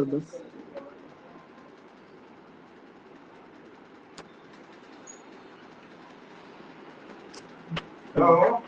बस। हेलो।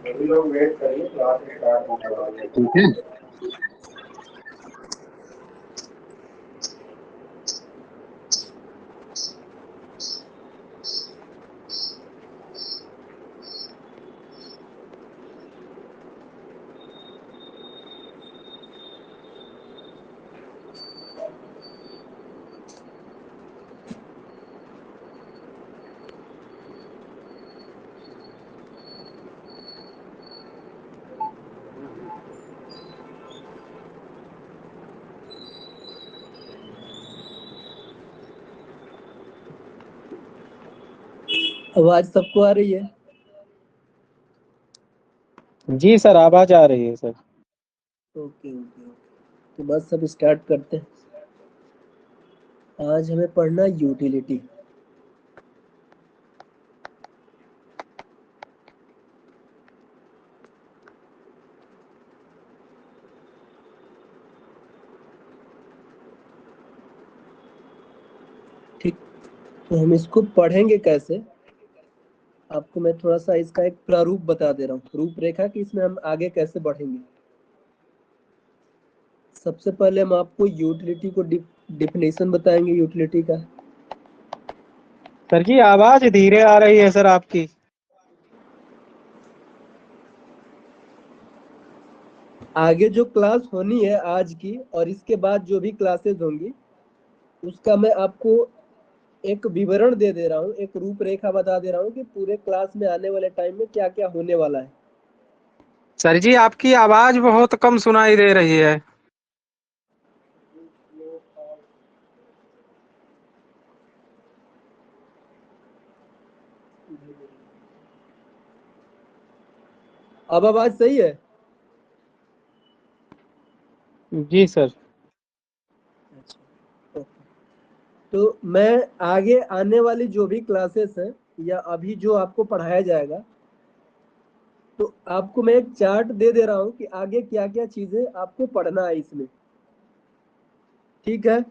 सभी लोग वेट करिए, क्लास स्टार्ट होने वाली है। ठीक है। आवाज सबको आ रही है? जी सर, आवाज आ रही है सर। ओके ओके ओके, तो बस सब स्टार्ट करते हैं। आज हमें पढ़ना यूटिलिटी। ठीक, तो हम इसको पढ़ेंगे कैसे, आपको मैं थोड़ा सा इसका एक प्रारूप बता दे रहा हूँ, रूपरेखा कि इसमें हम आगे कैसे बढ़ेंगे। सबसे पहले हम आपको यूटिलिटी को डिफिनेशन बताएंगे यूटिलिटी का। सर जी आवाज धीरे आ रही है सर आपकी। आगे जो क्लास होनी है आज की और इसके बाद जो भी क्लासेस होंगी उसका मैं आपको एक विवरण दे दे रहा हूँ, एक रूपरेखा बता दे रहा हूँ कि पूरे क्लास में आने वाले टाइम में क्या क्या होने वाला है। सर जी आपकी आवाज बहुत कम सुनाई दे रही है। अब आवाज सही है? जी सर। तो मैं आगे आने वाली जो भी क्लासेस हैं या अभी जो आपको पढ़ाया जाएगा, तो आपको मैं एक चार्ट दे दे रहा हूँ कि आगे क्या क्या चीजें आपको पढ़ना है इसमें। ठीक है?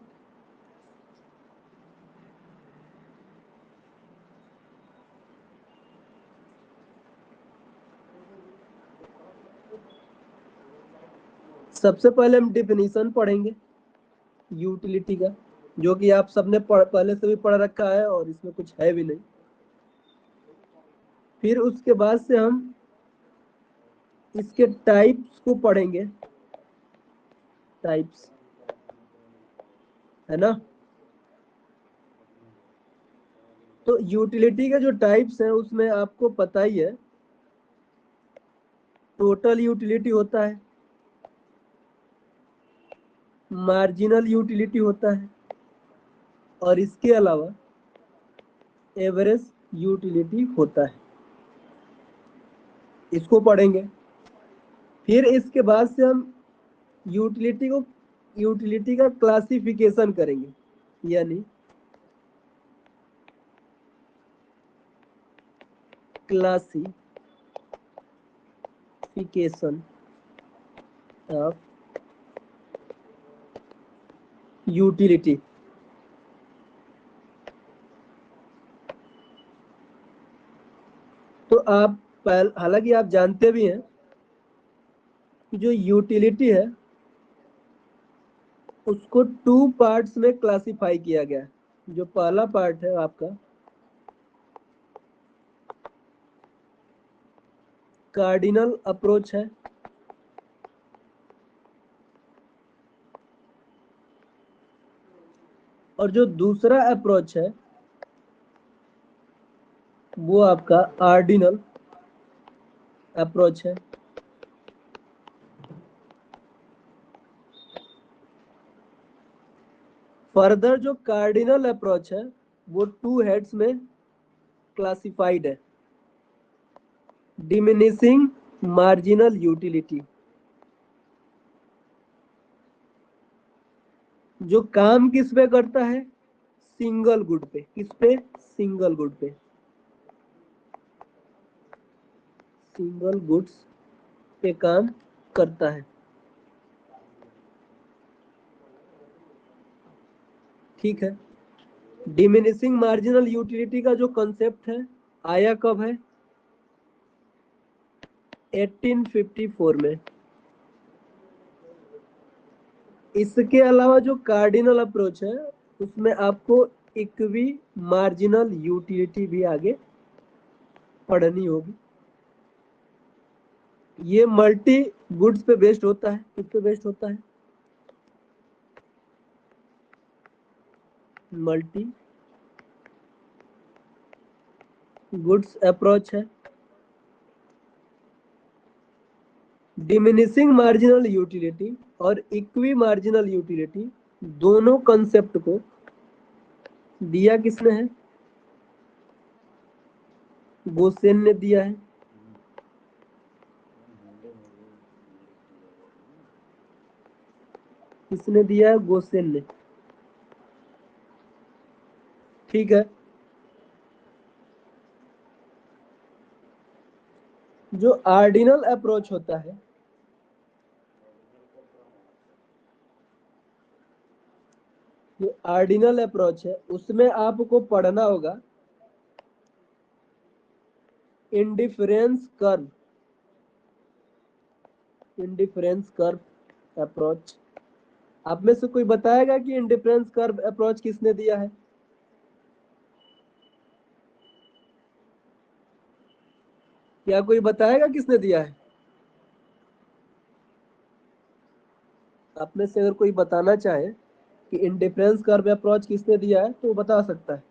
सबसे पहले हम डिफिनीशन पढ़ेंगे यूटिलिटी का, जो कि आप सबने पहले से भी पढ़ रखा है और इसमें कुछ है भी नहीं। फिर उसके बाद से हम इसके टाइप्स को पढ़ेंगे, टाइप्स, है ना। तो यूटिलिटी के जो टाइप्स हैं उसमें आपको पता ही है, टोटल यूटिलिटी होता है, मार्जिनल यूटिलिटी होता है और इसके अलावा एवरेज यूटिलिटी होता है। इसको पढ़ेंगे। फिर इसके बाद से हम यूटिलिटी का क्लासिफिकेशन करेंगे, यानी क्लासिफिकेशन ऑफ यूटिलिटी। तो आप हालांकि आप जानते भी हैं कि जो यूटिलिटी है उसको 2 पार्ट्स में क्लासिफाई किया गया है। जो पहला पार्ट है आपका कार्डिनल अप्रोच है, और जो दूसरा अप्रोच है वो आपका ऑर्डिनल अप्रोच है। फर्दर जो कार्डिनल अप्रोच है वो 2 हेड्स में क्लासिफाइड है, डिमिनिशिंग मार्जिनल यूटिलिटी। जो काम किस पे करता है? सिंगल गुड पे। किस पे? सिंगल गुड पे, सिंगल गुड्स पे काम करता है। ठीक है। डिमिनिशिंग मार्जिनल यूटिलिटी का जो कंसेप्ट है आया कब है? 1854 में। इसके अलावा जो कार्डिनल अप्रोच है उसमें आपको इक्वी मार्जिनल यूटिलिटी भी आगे पढ़नी होगी। ये मल्टी गुड्स पे बेस्ड होता है। किस पे बेस्ड होता है? मल्टी गुड्स अप्रोच है। डिमिनिशिंग मार्जिनल यूटिलिटी और इक्वी मार्जिनल यूटिलिटी दोनों कंसेप्ट को दिया किसने है? गोसेन ने दिया है। किसने दिया है? गोसेन ने। ठीक है। जो ऑर्डिनल अप्रोच होता है जो ऑर्डिनल अप्रोच है उसमें आपको पढ़ना होगा indifference curve. Indifference curve approach. आप में से कोई बताएगा कि इंडिफरेंस कर्व अप्रोच किसने दिया है? क्या कोई बताएगा किसने दिया है? आप में से अगर कोई बताना चाहे कि इंडिफरेंस कर्व अप्रोच किसने दिया है तो वो बता सकता है।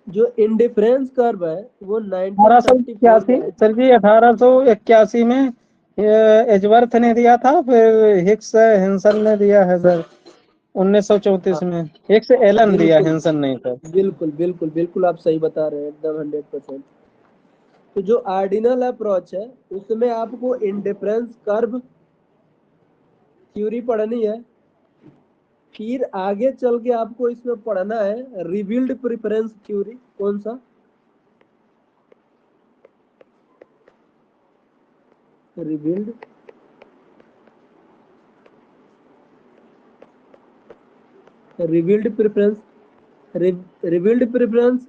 जो इंडिफरेंस कर्व है वो 1934 में 1881 सर जी, 1881 में एजवर्थ ने दिया था, फिर हिक्स हेंसन ने दिया है सर 1934 में। हिक्स एलन दिया, बिल्कुल हेंसन नहीं सर। बिल्कुल बिल्कुल बिल्कुल आप सही बता रहे हैं, एकदम 100%। तो जो ऑर्डिनल अप्रोच है उसमें आपको इंडिफरेंस कर्व थ्योरी पढ़नी है। फिर आगे चल के आपको इसमें पढ़ना है रिवील्ड प्रेफरेंस थ्योरी। कौन सा? Revealed preference. रिवील्ड प्रेफरेंस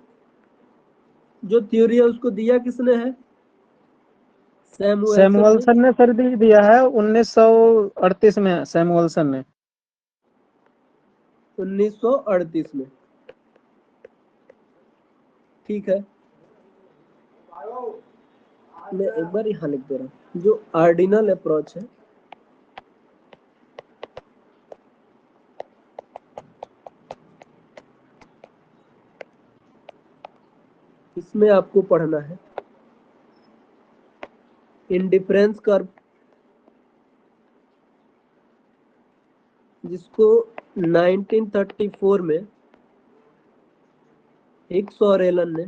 जो थ्योरी है उसको दिया किसने है? सैमुएल्सन ने। सैमुअल्सन ने सर दिया है 1938 में, सैमुअल्सन ने। 1938 में। ठीक है। मैं एक बार यहाँ लिख दे रहा हूँ। जो ऑर्डिनल अप्रोच है इसमें आपको पढ़ना है इंडिफरेंस कर्व, जिसको 1934 में हिक्स और एलन ने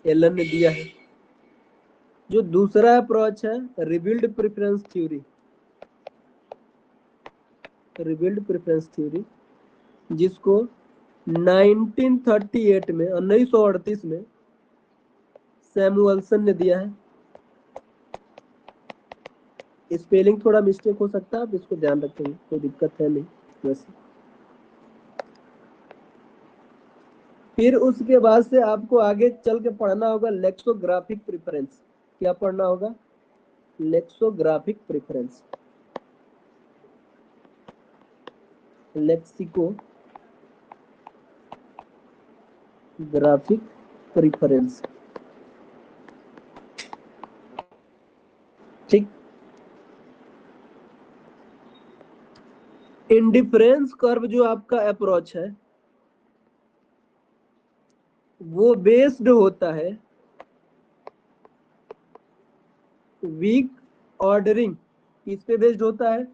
एलन ने दिया है। जो दूसरा अप्रोच है rebuild preference theory, rebuild preference theory, जिसको 1938 में 1938 में सैमुअल्सन ने दिया है। स्पेलिंग थोड़ा मिस्टेक हो सकता है, आप इसको ध्यान रखेंगे, कोई दिक्कत है नहीं वैसे। फिर उसके बाद से आपको आगे चल के पढ़ना होगा लेक्सोग्राफिक प्रेफरेंस। क्या पढ़ना होगा? लेक्सोग्राफिक प्रेफरेंस, लेक्सिकोग्राफिक प्रेफरेंस। ठीक। इंडिफरेंस कर्व जो आपका अप्रोच है वो बेस्ड होता है वीक ऑर्डरिंग। किस पे बेस्ड होता है?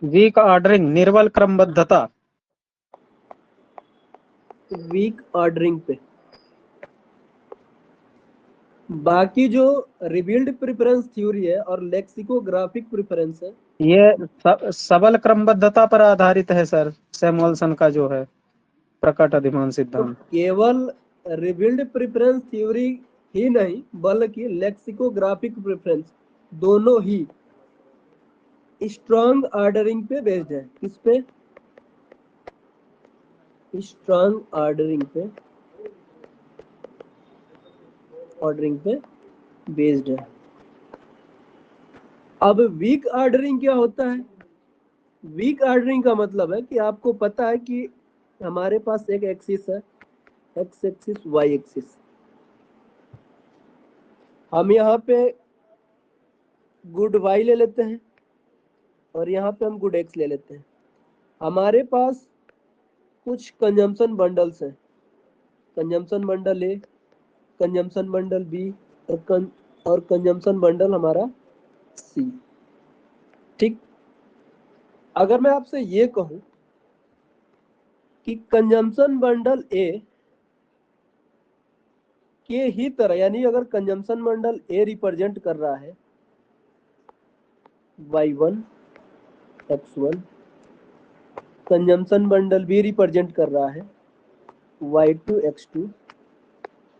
वीक ऑर्डरिंग, निर्बल क्रमबद्धता। वीक ऑर्डरिंग पे। बाकी जो रिबिल्ड प्रेफरेंस थ्योरी है और लेक्सिकोग्राफिक प्रेफरेंस है ये सबल क्रमबद्धता पर आधारित है सर, सैमुअल्सन का जो है प्रकट अधिमान तो सिद्धांत। केवल रिबिल्ड प्रेफरेंस थ्योरी ही नहीं बल्कि लेक्सिकोग्राफिक प्रेफरेंस दोनों ही स्ट्रॉन्ग ऑर्डरिंग पे बेस्ड है। किस पे? स्ट्रॉन्ग ऑर्डरिंग पे बेस्ड है। अब वीक ऑर्डरिंग क्या होता है? वीक ऑर्डरिंग का मतलब है कि आपको पता है कि हमारे पास एक एक्सिस है, एक्स एक्सिस वाई एक्सिस। हम यहाँ पे गुड वाई ले लेते हैं और यहाँ पे हम गुड एक्स ले लेते हैं। हमारे पास कुछ कंजम्पशन बंडल्स हैं, कंजम्पशन बंडल ए, कंजम्पशन बंडल बी और कंजम्पशन बंडल हमारा सी। ठीक। अगर मैं आपसे ये कहूं कि कंजम्पशन बंडल ए के ही तरह, यानी अगर कंजम्पशन बंडल ए रिप्रेजेंट कर रहा है y1 x1, consumption bundle B represent कर रहा है y2 x2,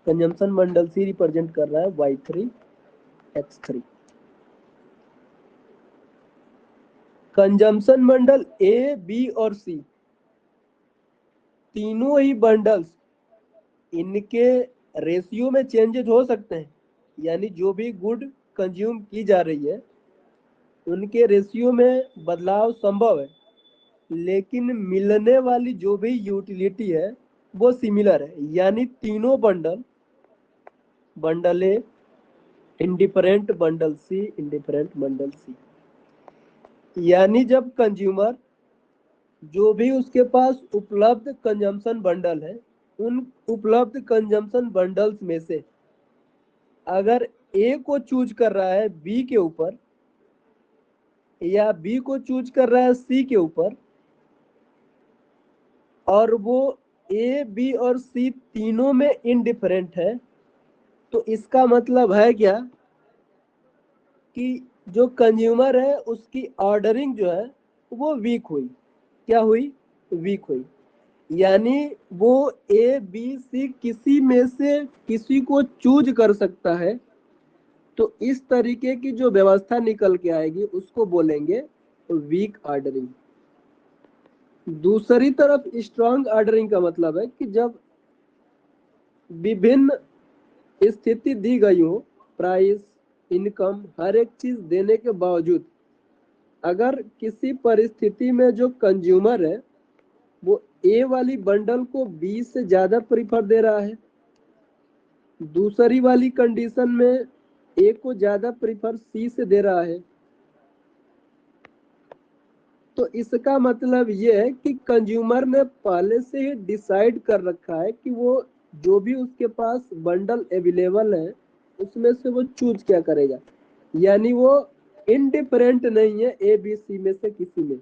कंजम्पशन बंडल सी रिप्रेजेंट कर रहा है y3 x3। कंजम्पशन बंडल ए, बी और सी तीनों ही बंडल्स, इनके रेशियो में चेंजेस हो सकते हैं, यानी जो भी गुड कंज्यूम की जा रही है उनके रेशियो में बदलाव संभव है, लेकिन मिलने वाली जो भी यूटिलिटी है वो सिमिलर है। यानी तीनों बंडल ए इंडिफरेंट, बंडल सी इंडिफरेंट, बंडल सी। यानी जब कंज्यूमर जो भी उसके पास उपलब्ध कंजम्पशन बंडल है उन उपलब्ध कंजम्पशन बंडल्स में से अगर ए को चूज कर रहा है बी के ऊपर या बी को चूज कर रहा है सी के ऊपर और वो ए, बी और सी तीनों में इनडिफरेंट है, तो इसका मतलब है क्या कि जो कंज्यूमर है उसकी ऑर्डरिंग जो है वो वीक हुई। क्या हुई? वीक हुई। यानी वो ए, बी, सी किसी में से किसी को चूज कर सकता है। तो इस तरीके की जो व्यवस्था निकल के आएगी उसको बोलेंगे वीक ऑर्डरिंग। दूसरी तरफ स्ट्रांग ऑर्डरिंग का मतलब है कि जब विभिन्न स्थिति दी गई हो, प्राइस, इनकम, हर एक चीज देने के बावजूद अगर किसी परिस्थिति में जो कंज्यूमर है वो ए वाली बंडल को बी से ज्यादा प्रीफर दे रहा है, दूसरी वाली कंडीशन में ए को ज्यादा प्रीफर सी से दे रहा है, तो इसका मतलब ये है कि कंज्यूमर ने पहले से ही डिसाइड कर रखा है कि वो जो भी उसके पास बंडल अवेलेबल है उसमें से वो चूज क्या करेगा। यानी वो इनडिफरेंट नहीं है ए, बी, सी में से किसी में,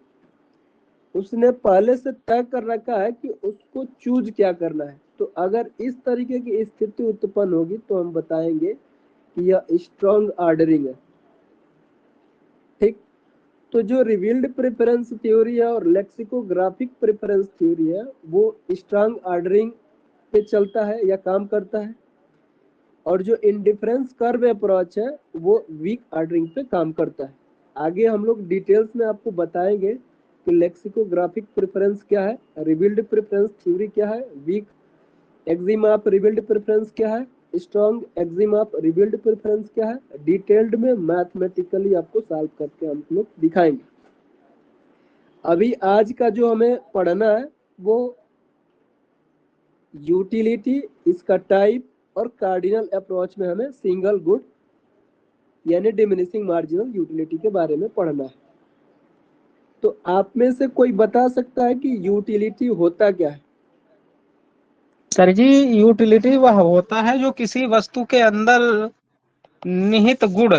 उसने पहले से तय कर रखा है कि उसको चूज क्या करना है। तो अगर इस तरीके की स्थिति उत्पन्न होगी तो हम बताएंगे कि यह स्ट्रॉन्ग ऑर्डरिंग है। ठीक, तो जो रिवील्ड प्रेफरेंस थ्योरी है और लेक्सिकोग्राफिक प्रेफरेंस थ्योरी है वो स्ट्रॉन्ग ऑर्डरिंग पे चलता है या काम करता है, और जो इंडिफरेंस कर्व अप्रोच है वो वीक ऑर्डरिंग पे काम करता है। आगे हम लोग डिटेल्स में आपको बताएंगे कि लेक्सिकोग्राफिक प्रेफरेंस क्या है, रिवील्ड प्रेफरेंस थ्योरी क्या है, weak axiom of revealed preference क्या है, strong axiom of revealed preference क्या है, डिटेल्ड में मैथमेटिकली आपको सॉल्व करके हम लोग दिखाएंगे। अभी आज का जो हमें पढ़ना है वो यूटिलिटी, इसका टाइप और कार्डिनल अप्रोच में हमें सिंगल गुड यानी डिमिनिशिंग मार्जिनल यूटिलिटी के बारे में पढ़ना है। तो आप में से कोई बता सकता है कि यूटिलिटी होता क्या है? सर जी, यूटिलिटी वह होता है जो किसी वस्तु के अंदर निहित गुण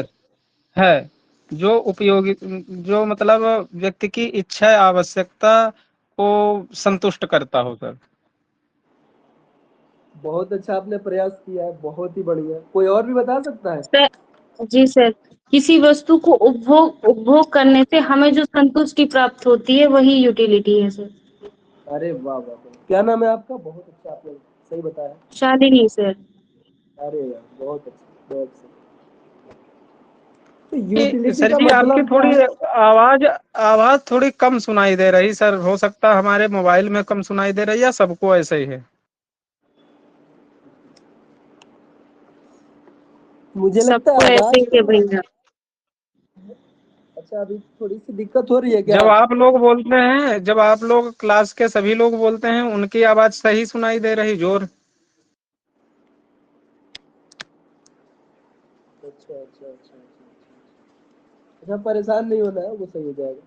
है, जो उपयोगी, जो मतलब व्यक्ति की इच्छा आवश्यकता को संतुष्ट करता हो सर। बहुत अच्छा आपने प्रयास किया है, बहुत ही बढ़िया। कोई और भी बता सकता है? सर, जी सर, किसी वस्तु को उपभोग करने से हमें जो संतुष्टि प्राप्त होती है वही यूटिलिटी है सर। अरे वाह वाह वाह, क्या नाम है आपका? बहुत अच्छा, आपने सही बताया। शालिनी सर। अरे यार बहुत अच्छा, बहुत अच्छा। तो यूटिलिटी सर का जी, आपकी मतलब क्या थोड़ी है? आवाज आवाज थोड़ी कम सुनाई दे रही सर। हो सकता है हमारे मोबाइल में कम सुनाई दे रही है या सबको ऐसे ही है? मुझे लगता सबको है ऐसे आवाज। ही है भैया। अच्छा, अभी थोड़ी सी दिक्कत हो रही है क्या? जब आप लोग क्लास के सभी लोग बोलते हैं उनकी आवाज सही सुनाई दे रही जोर। अच्छा अच्छा अच्छा अच्छा अच्छा, परेशान नहीं होना है, वो सही हो जाएगा।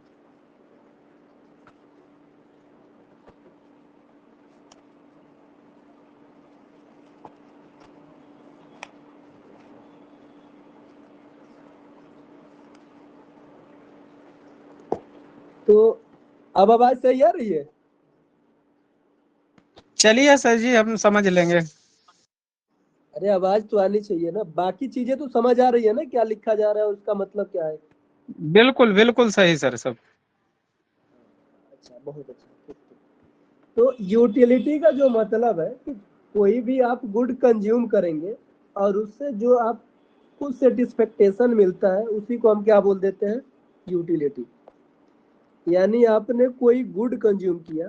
तो अब आवाज सही आ रही है? चलिए सर जी, हम समझ लेंगे। अरे आवाज तो आनी चाहिए ना, बाकी चीजें तो समझ आ रही है ना, क्या लिखा जा रहा है उसका मतलब क्या है? बिल्कुल बिल्कुल सही सर सब। अच्छा, बहुत अच्छा, ठीक ठीक। तो यूटिलिटी का जो मतलब है कि कोई भी आप गुड कंज्यूम करेंगे और उससे जो आपको सेटिस्फेक्टेशन मिलता है उसी को हम क्या बोल देते हैं? यूटिलिटी। यानी आपने कोई गुड कंज्यूम किया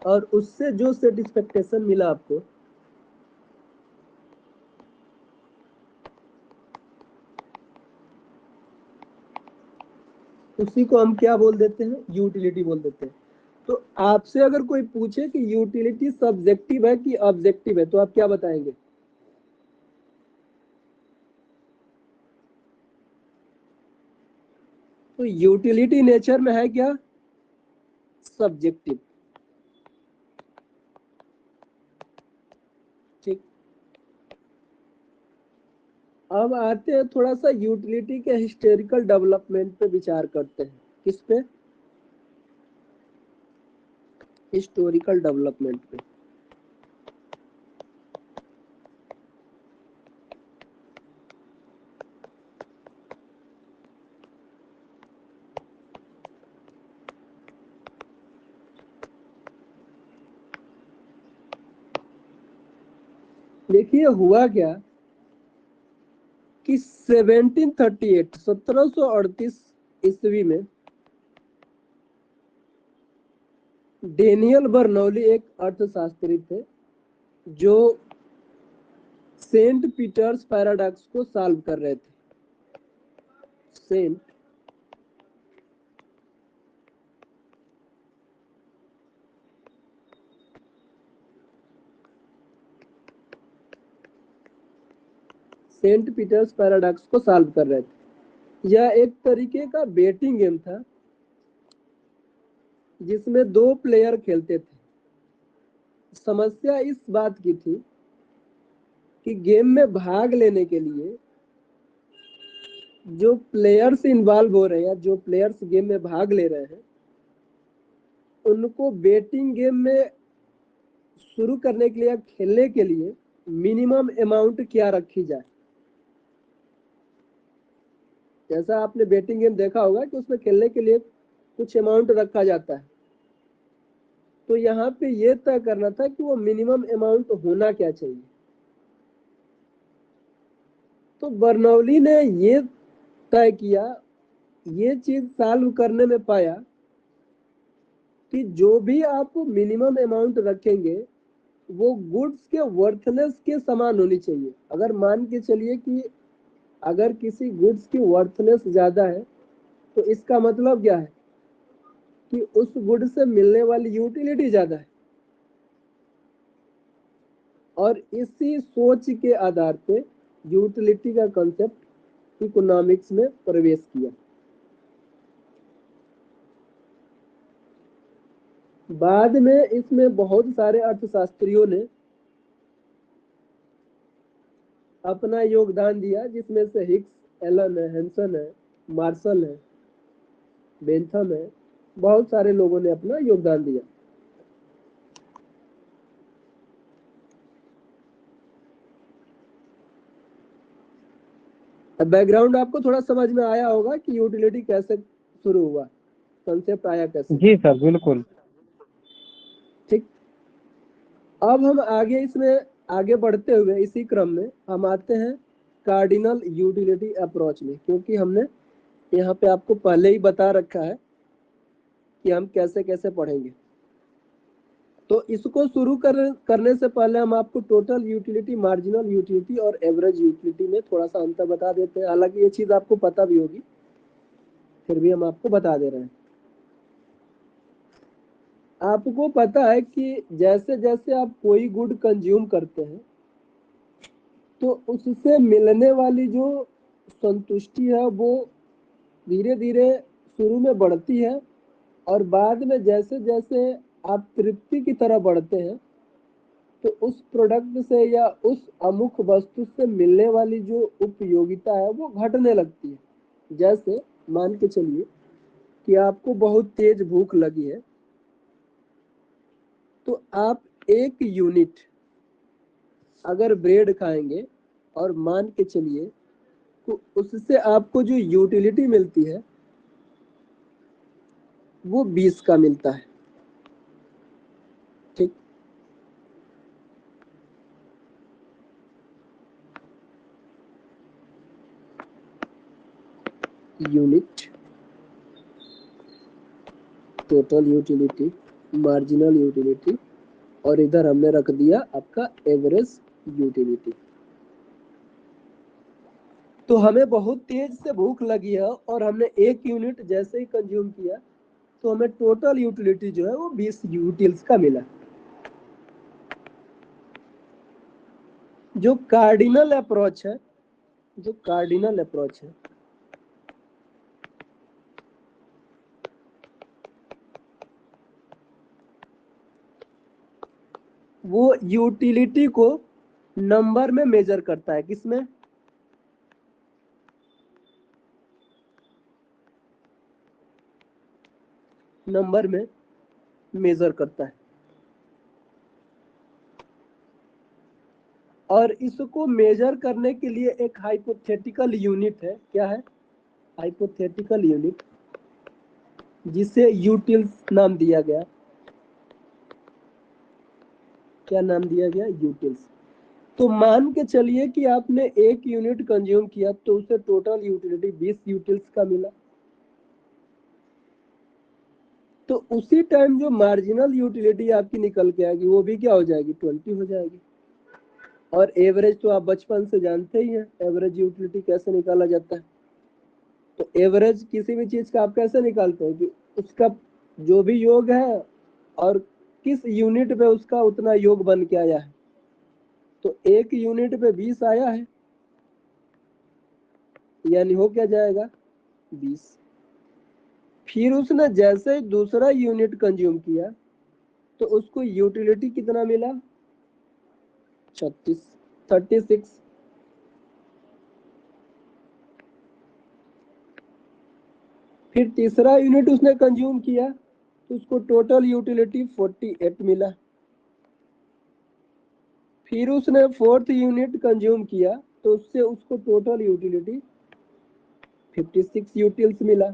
और उससे जो सेटिस्फेक्टेशन मिला आपको, उसी को हम क्या बोल देते हैं? यूटिलिटी बोल देते हैं। तो आपसे अगर कोई पूछे कि यूटिलिटी सब्जेक्टिव है कि ऑब्जेक्टिव है तो आप क्या बताएंगे? तो यूटिलिटी नेचर में है क्या? सब्जेक्टिव। ठीक, अब आते हैं थोड़ा सा यूटिलिटी के हिस्टोरिकल डेवलपमेंट पे विचार करते हैं। किस पे? हिस्टोरिकल डेवलपमेंट पे। देखिए हुआ क्या कि 1738 ईस्वी में डेनियल बर्नौली एक अर्थशास्त्री थे जो सेंट पीटर्स पैराडॉक्स को सॉल्व कर रहे थे। सेंट पीटर्स पैराडॉक्स को सॉल्व कर रहे थे। यह एक तरीके का बेटिंग गेम था जिसमें दो प्लेयर खेलते थे। समस्या इस बात की थी कि गेम में भाग लेने के लिए जो प्लेयर्स इन्वॉल्व हो रहे हैं, जो प्लेयर्स गेम में भाग ले रहे हैं, उनको बेटिंग गेम में शुरू करने के लिए या खेलने के लिए मिनिमम अमाउंट क्या रखी जाए। जैसा आपने बेटिंग गेम देखा होगा कि उसमें खेलने के लिए कुछ अमाउंट रखा जाता है, तो यहाँ पे ये तय करना था कि वो मिनिमम अमाउंट होना क्या चाहिए। तो बर्नौली ने ये तय किया, ये चीज सॉल्व करने में पाया कि जो भी आप मिनिमम अमाउंट रखेंगे वो गुड्स के वर्थनेस के समान होनी चाहिए। अगर मान के चलिए कि अगर किसी गुड्स की वर्थनेस ज्यादा है तो इसका मतलब क्या है कि उस गुड से मिलने वाली यूटिलिटी ज्यादा है। और इसी सोच के आधार पे यूटिलिटी का कंसेप्ट इकोनॉमिक्स में प्रवेश किया। बाद में इसमें बहुत सारे अर्थशास्त्रियों ने अपना योगदान दिया, जिसमें से हिक्स, एलन है, हेंसन है, मार्शल है, बेंथम है, बहुत सारे लोगों ने अपना योगदान दिया। बैकग्राउंड आपको थोड़ा समझ में आया होगा कि यूटिलिटी कैसे शुरू हुआ, कंसेप्ट आया कैसे। जी सर बिल्कुल। ठीक, अब हम आगे इसमें आगे बढ़ते हुए इसी क्रम में हम आते हैं कार्डिनल यूटिलिटी अप्रोच में, क्योंकि हमने यहाँ पे आपको पहले ही बता रखा है कि हम कैसे कैसे पढ़ेंगे। तो इसको शुरू करने से पहले हम आपको टोटल यूटिलिटी, मार्जिनल यूटिलिटी और एवरेज यूटिलिटी में थोड़ा सा अंतर बता देते हैं। हालांकि ये चीज आपको पता भी होगी, फिर भी हम आपको बता दे रहे हैं। आपको पता है कि जैसे जैसे आप कोई गुड कंज्यूम करते हैं तो उससे मिलने वाली जो संतुष्टि है वो धीरे धीरे शुरू में बढ़ती है, और बाद में जैसे जैसे आप तृप्ति की तरह बढ़ते हैं तो उस प्रोडक्ट से या उस अमुक वस्तु से मिलने वाली जो उपयोगिता है वो घटने लगती है। जैसे मान के चलिए कि आपको बहुत तेज भूख लगी है, तो आप 1 यूनिट अगर ब्रेड खाएंगे और मान के चलिए तो उससे आपको जो यूटिलिटी मिलती है वो 20 का मिलता है। ठीक, unit, total utility, marginal utility, और इधर हमने रख दिया आपका एवरेज यूटिलिटी। तो हमें बहुत तेज से भूख लगी है और हमने 1 यूनिट जैसे ही कंज्यूम किया तो हमें टोटल यूटिलिटी जो है वो 20 यूटिल्स का मिला। जो कार्डिनल अप्रोच है, जो कार्डिनल अप्रोच है वो यूटिलिटी को नंबर में मेजर करता है। किसमें? नंबर में मेजर करता है। और इसको मेजर करने के लिए एक हाइपोथेटिकल यूनिट है। क्या है? हाइपोथेटिकल यूनिट, जिसे यूटिल्स नाम दिया गया। क्या नाम दिया गया? यूटिल्स। तो मान के चलिए कि आपने 1 यूनिट कंज्यूम किया तो उसे टोटल यूटिलिटी 20 यूटिल्स का मिला। तो उसी टाइम जो मार्जिनल यूटिलिटी आपकी निकल के आएगी वो भी क्या हो जाएगी? 20 हो जाएगी। और एवरेज तो आप बचपन से जानते ही हैं, एवरेज यूटिलिटी कैसे निकाला जाता है। तो एवरेज किसी भी चीज का आप कैसे निकालते हैं कि उसका जो भी योग है और किस यूनिट पे उसका उतना योग बन के आया है। तो 1 यूनिट पे 20 आया है, यानी हो क्या जाएगा? 20। फिर उसने जैसे ही दूसरा यूनिट कंज्यूम किया तो उसको यूटिलिटी कितना मिला? 36। फिर तीसरा यूनिट उसने कंज्यूम किया तो उसको टोटल यूटिलिटी 48 मिला। फिर उसने फोर्थ यूनिट कंज्यूम किया तो उससे उसको टोटल यूटिलिटी 56 यूटिल्स मिला।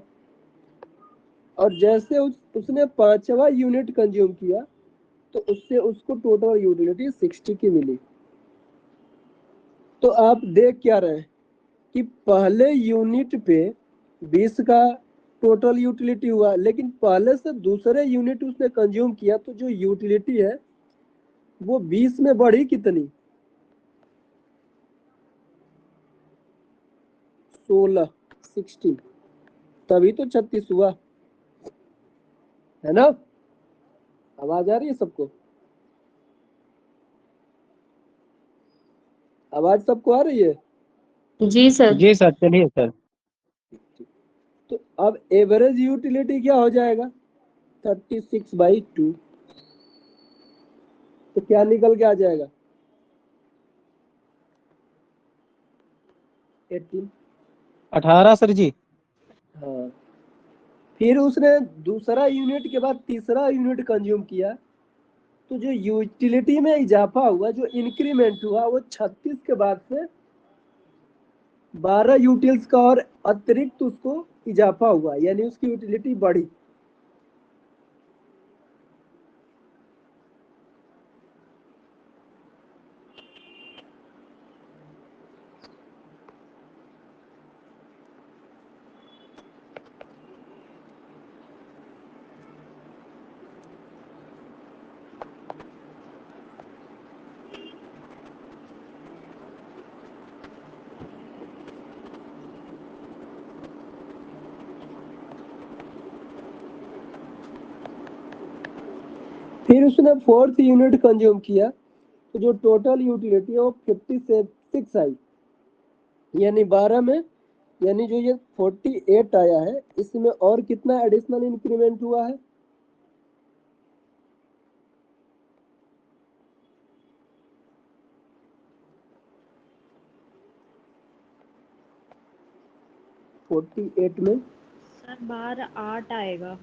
और जैसे उसने पांचवा यूनिट कंज्यूम किया तो उससे उसको टोटल यूटिलिटी 60 की मिली। तो आप देख क्या रहे हैं कि पहले यूनिट पे 20 का टोटल यूटिलिटी हुआ, लेकिन पहले से दूसरे यूनिट उसने कंज्यूम किया तो जो यूटिलिटी है वो 20 में बढ़ी कितनी, 16, 16, तभी तो 36 हुआ, है ना। आवाज आ रही है सबको? आवाज सबको आ रही है? जी सर। जी सर, चलिए सर। तो अब एवरेज यूटिलिटी क्या हो जाएगा, 36/2। तो क्या निकल के आ जाएगा, 18। 18 सर जी। हाँ। फिर उसने दूसरा यूनिट के बाद तीसरा यूनिट कंज्यूम किया तो जो यूटिलिटी में इजाफा हुआ, जो इंक्रीमेंट हुआ, वो 36 के बाद से 12 यूटिल्स का और अतिरिक्त उसको इजाफा हुआ, यानी उसकी यूटिलिटी बढ़ी। फिर उसने फोर्थ यूनिट कंज्यूम किया तो जो टोटल यूटिलिटी है वो 56 आई, यानी 12 में, यानी जो ये 48 आया है इसमें और कितना एडिशनल इंक्रीमेंट हुआ है, 48 में सर बार 8 आएगा।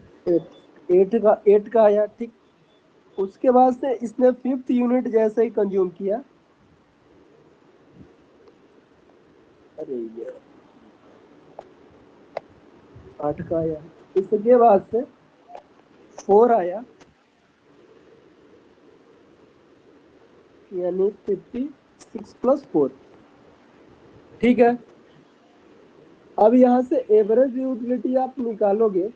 8 का आया, ठीक। उसके बाद से इसने फिफ्थ यूनिट जैसे ही कंज्यूम किया, अरे ये 8 का आया, इसके बाद से 4 आया, यानी 56 + 4, ठीक है। अब यहाँ से एवरेज यूटिलिटी आप निकालोगे,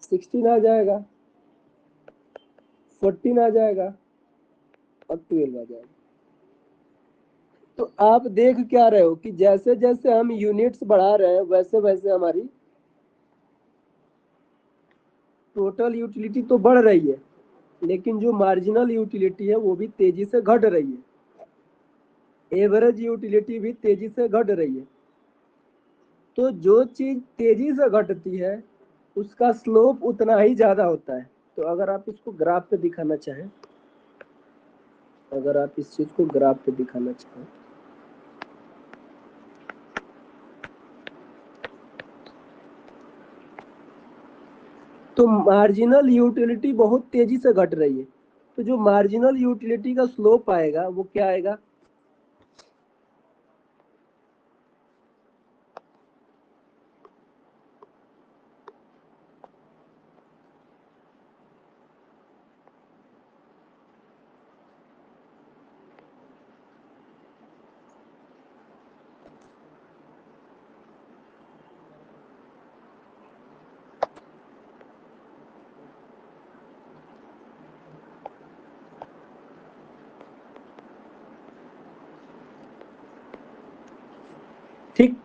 सिक्सटीन आ जाएगा, 14 आ जाएगा और 12 आ जाएगा। तो आप देख क्या रहे हो कि जैसे जैसे हम यूनिट्स बढ़ा रहे हैं वैसे वैसे हमारी टोटल यूटिलिटी तो बढ़ रही है, लेकिन जो मार्जिनल यूटिलिटी है वो भी तेजी से घट रही है, एवरेज यूटिलिटी भी तेजी से घट रही है। तो जो चीज तेजी से घटती है उसका स्लोप उतना ही ज्यादा होता है। तो अगर आप इसको ग्राफ पे दिखाना चाहें, अगर आप इस चीज को ग्राफ पे दिखाना चाहें, तो मार्जिनल यूटिलिटी बहुत तेजी से घट रही है। तो जो मार्जिनल यूटिलिटी का स्लोप आएगा वो क्या आएगा, ठीक।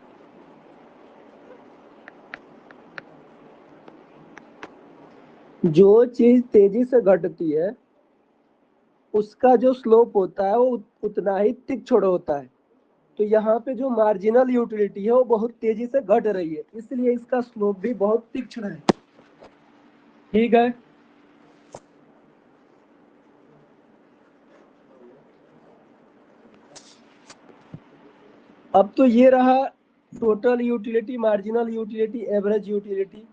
जो चीज तेजी से घटती है उसका जो स्लोप होता है वो उतना ही तीक्ष्ण होता है। तो यहाँ पे जो मार्जिनल यूटिलिटी है वो बहुत तेजी से घट रही है, इसलिए इसका स्लोप भी बहुत तीक्ष्ण है, ठीक है। अब तो ये रहा total utility, marginal utility, average utility,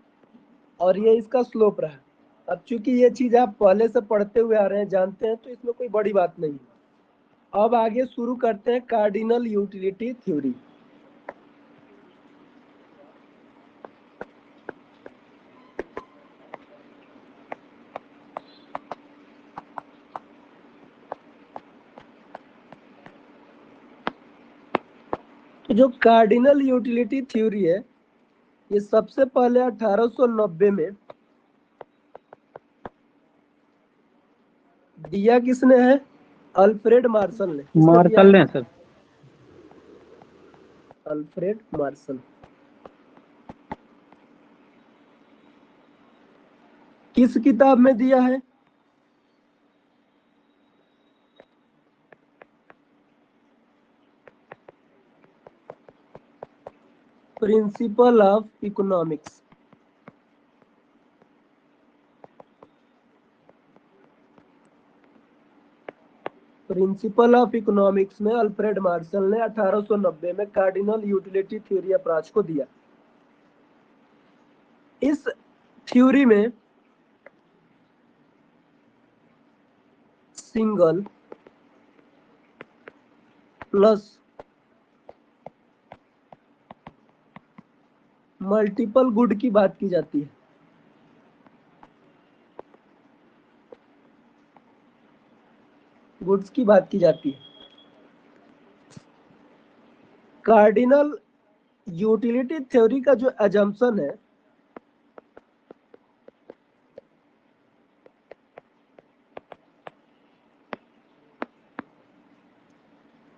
और ये इसका स्लोप रहा। अब चूंकि ये चीज आप पहले से पढ़ते हुए आ रहे हैं, जानते हैं, तो इसमें कोई बड़ी बात नहीं है। अब आगे शुरू करते हैं कार्डिनल यूटिलिटी थ्योरी। तो जो कार्डिनल यूटिलिटी थ्योरी है, ये सबसे पहले 1890 में दिया किसने है? अल्फ्रेड मार्शल ने। किसने दिया मार्शल है? ने सर। Alfred Marshall. किस किताब में दिया है? Principle of economics. Principle of economics में अल्फ्रेड मार्शल ने 1890 में कार्डिनल यूटिलिटी थ्योरी अप्रोच को दिया। इस थ्योरी में सिंगल प्लस मल्टीपल गुड की बात की जाती है। गुड्स की बात की जाती है। कार्डिनल यूटिलिटी थ्योरी का जो अजम्पशन है,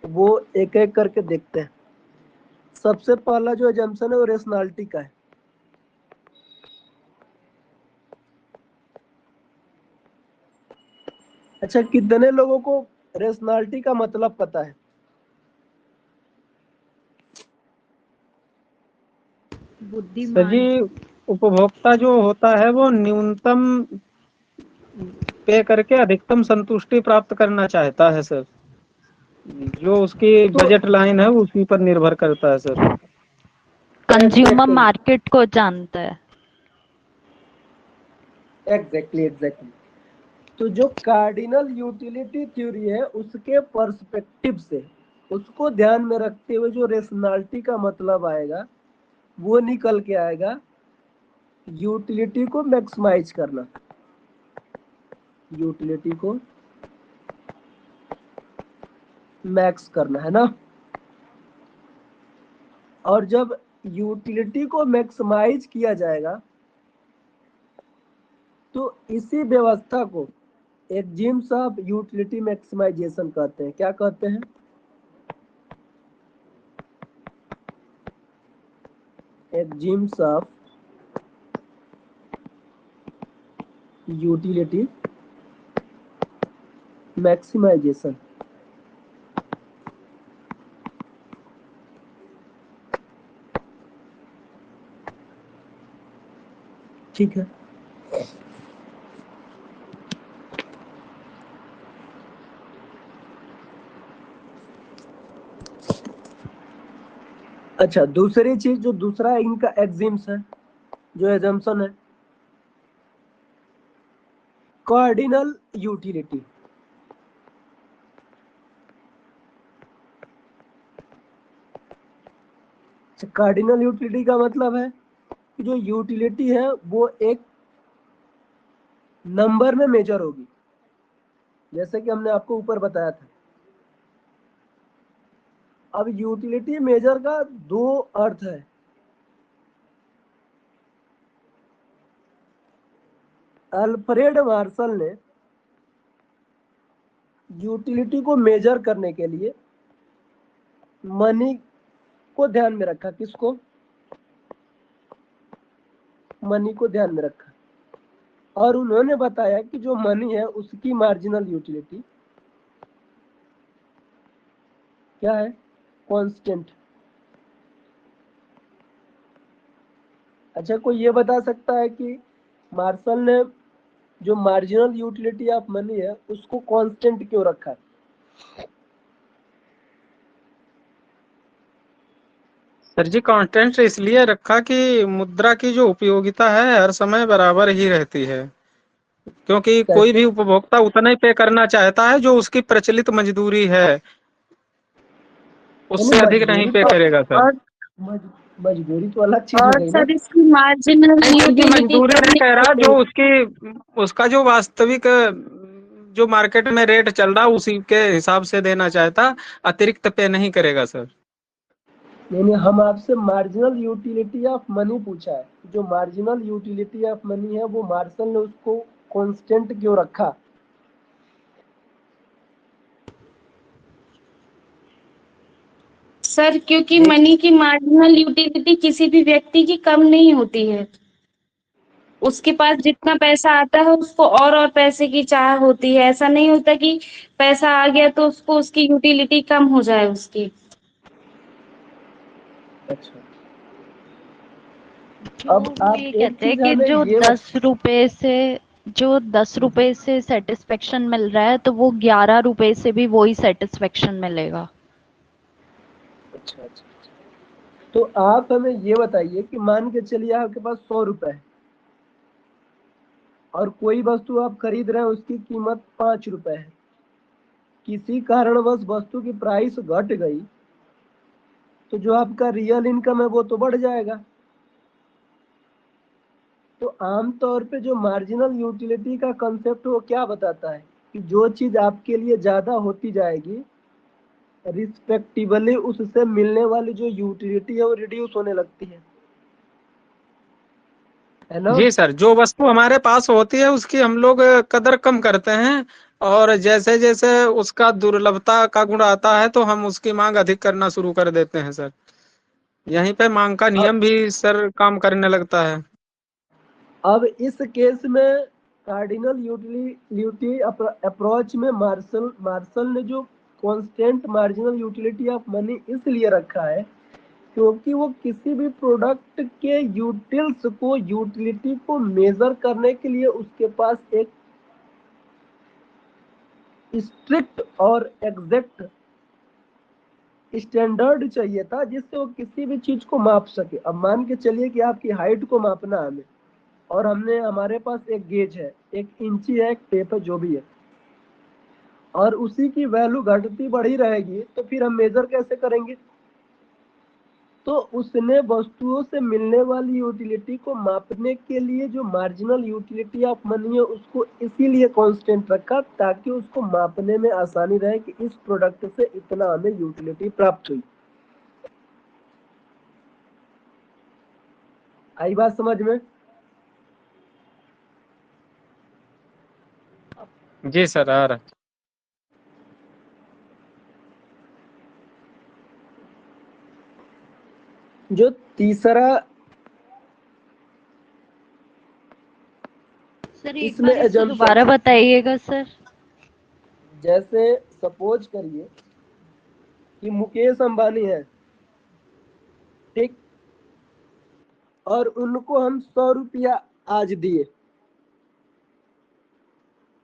वो एक एक करके देखते हैं। सबसे पहला जो अजम्पशन है वो रेशनैलिटी का है। अच्छा, कितने लोगों को रेशनैलिटी का मतलब पता है? सर बुद्धिमान। जी, उपभोक्ता जो होता है वो न्यूनतम पे करके अधिकतम संतुष्टि प्राप्त करना चाहता है सर। जो उसकी तो बजट लाइन है उसी पर निर्भर करता है सर। कंज्यूमर एग्जैक्टली मार्केट को जानता है। एग्जैक्टली। तो जो कार्डिनल यूटिलिटी थ्योरी है, उसके पर्सपेक्टिव से, उसको ध्यान में रखते हुए जो रेशनैलिटी का मतलब आएगा वो निकल के आएगा यूटिलिटी को मैक्सिमाइज करना। यूटिलिटी को मैक्स करना है ना। और जब यूटिलिटी को मैक्सिमाइज किया जाएगा तो इसी व्यवस्था को एक्जिम्स ऑफ यूटिलिटी मैक्सिमाइजेशन कहते हैं। क्या कहते हैं? एक्जिम्स ऑफ यूटिलिटी मैक्सिमाइजेशन। ठीक है। अच्छा, दूसरी चीज, जो दूसरा इनका एक्जिम्स है, जो एजम्पशन है, कार्डिनल यूटिलिटी। कार्डिनल यूटिलिटी का मतलब है कि जो यूटिलिटी है वो एक नंबर में मेजर होगी, जैसे कि हमने आपको ऊपर बताया था। अब यूटिलिटी मेजर का दो अर्थ है। अल्फ्रेड मार्शल ने यूटिलिटी को मेजर करने के लिए मनी को ध्यान में रखा। किसको? मनी को ध्यान में रखा। और उन्होंने बताया कि जो मनी है उसकी मार्जिनल यूटिलिटी क्या है? कांस्टेंट। अच्छा, कोई ये बता सकता है कि मार्शल ने जो मार्जिनल यूटिलिटी ऑफ मनी है उसको कांस्टेंट क्यों रखा है? सर जी कांस्टेंट इसलिए रखा कि मुद्रा की जो उपयोगिता है हर समय बराबर ही रहती है, क्योंकि कोई भी उपभोक्ता उतना ही पे करना चाहता है जो उसकी प्रचलित मजदूरी है, यानी उससे अधिक नहीं मजदूरी पे तो करेगा सर। और मजदूरी तो अलग चीज हो और गई ना। सर इसकी मार्जिनल नहीं सर जी यूटिलिटी मजदूरी कम नहीं कह नहीं रहा, जो होती। उसकी उसका जो वास्तविक जो मार्केट में रेट चल रहा उसी के हिसाब से देना चाहता, अतिरिक्त पे नहीं करेगा सर। यानी हम आपसे मार्जिनल यूटिलिटी ऑफ मनी पूछा है, जो मार्जिनल यूटिलिटी ऑफ मनी है वो मार्शल ने उसको कांस्टेंट क्यों रखा? सर क्योंकि एक मनी की मार्जिनल यूटिलिटी किसी भी व्यक्ति की कम नहीं होती है। उसके पास जितना पैसा आता है उसको और पैसे की चाह होती है। ऐसा नहीं होता कि पैसा आ गया तो उसको उसकी यूटिलिटी कम हो जाए उसकी। अच्छा, जो अब वो आप ये एक कहते हैं चीज कि हमें जो ये 10 रुपए से, जो 10 रुपए से सेटिस्फेक्शन मिल रहा है तो वो 11 रुपए से भी वही सेटिस्फेक्शन मिलेगा। अच्छा अच्छा, तो आप हमें ये बताइए कि मान के चलिए आपके पास 100 रुपए है और कोई वस्तु आप खरीद रहे हैं, उसकी कीमत 5 रुपए है। किसी कारणवश वस्तु की प्राइस घट गई तो जो आपका रियल इनकम है वो तो बढ़ जाएगा। तो आमतौर पे जो मार्जिनल यूटिलिटी का कंसेप्ट वो क्या बताता है कि जो चीज आपके लिए ज्यादा होती जाएगी रिस्पेक्टिवली उससे मिलने वाली जो यूटिलिटी है वो रिड्यूस होने लगती है ना? जी सर, जो वस्तु हमारे पास होती है उसकी हम लोग कदर कम करते हैं, और जैसे जैसे उसका दुर्लभता का गुण आता है तो हम उसकी मांग अधिक करना शुरू कर देते हैं सर। यहीं पे मांग का अब नियम भी सर काम करने लगता है। अब इस केस में कार्डिनल यूटिलिटी अप्रोच में मार्शल ने जो constant marginal utility of money इसलिए रखा है क्योंकि वो किसी भी प्रोडक्ट के यूटिलिटी को मेजर करने के लिए उसके पास एक स्ट्रिक्ट और एग्जैक्ट स्टैंडर्ड चाहिए था जिससे वो किसी भी चीज को माप सके। अब मान के चलिए कि आपकी हाइट को मापना है हमें, और हमारे पास एक गेज है, एक इंची है, एक टेप है, जो भी है, और उसी की वैल्यू घटती बढ़ी रहेगी तो फिर हम मेजर कैसे करेंगे? तो उसने वस्तुओं से मिलने वाली यूटिलिटी को मापने के लिए जो मार्जिनल यूटिलिटी ऑफ मनी है उसको इसीलिए कांस्टेंट रखा ताकि उसको मापने में आसानी रहे कि इस प्रोडक्ट से इतना हमें यूटिलिटी प्राप्त हुई। आई बात समझ में? जी सर आ रहा है। जो तीसरा सर एक इसमें बार इसे एजम्पशन, दोबारा बताइएगा सर। जैसे सपोज करिए कि मुकेश अंबानी है, ठीक, और उनको हम 100 रुपया आज दिए,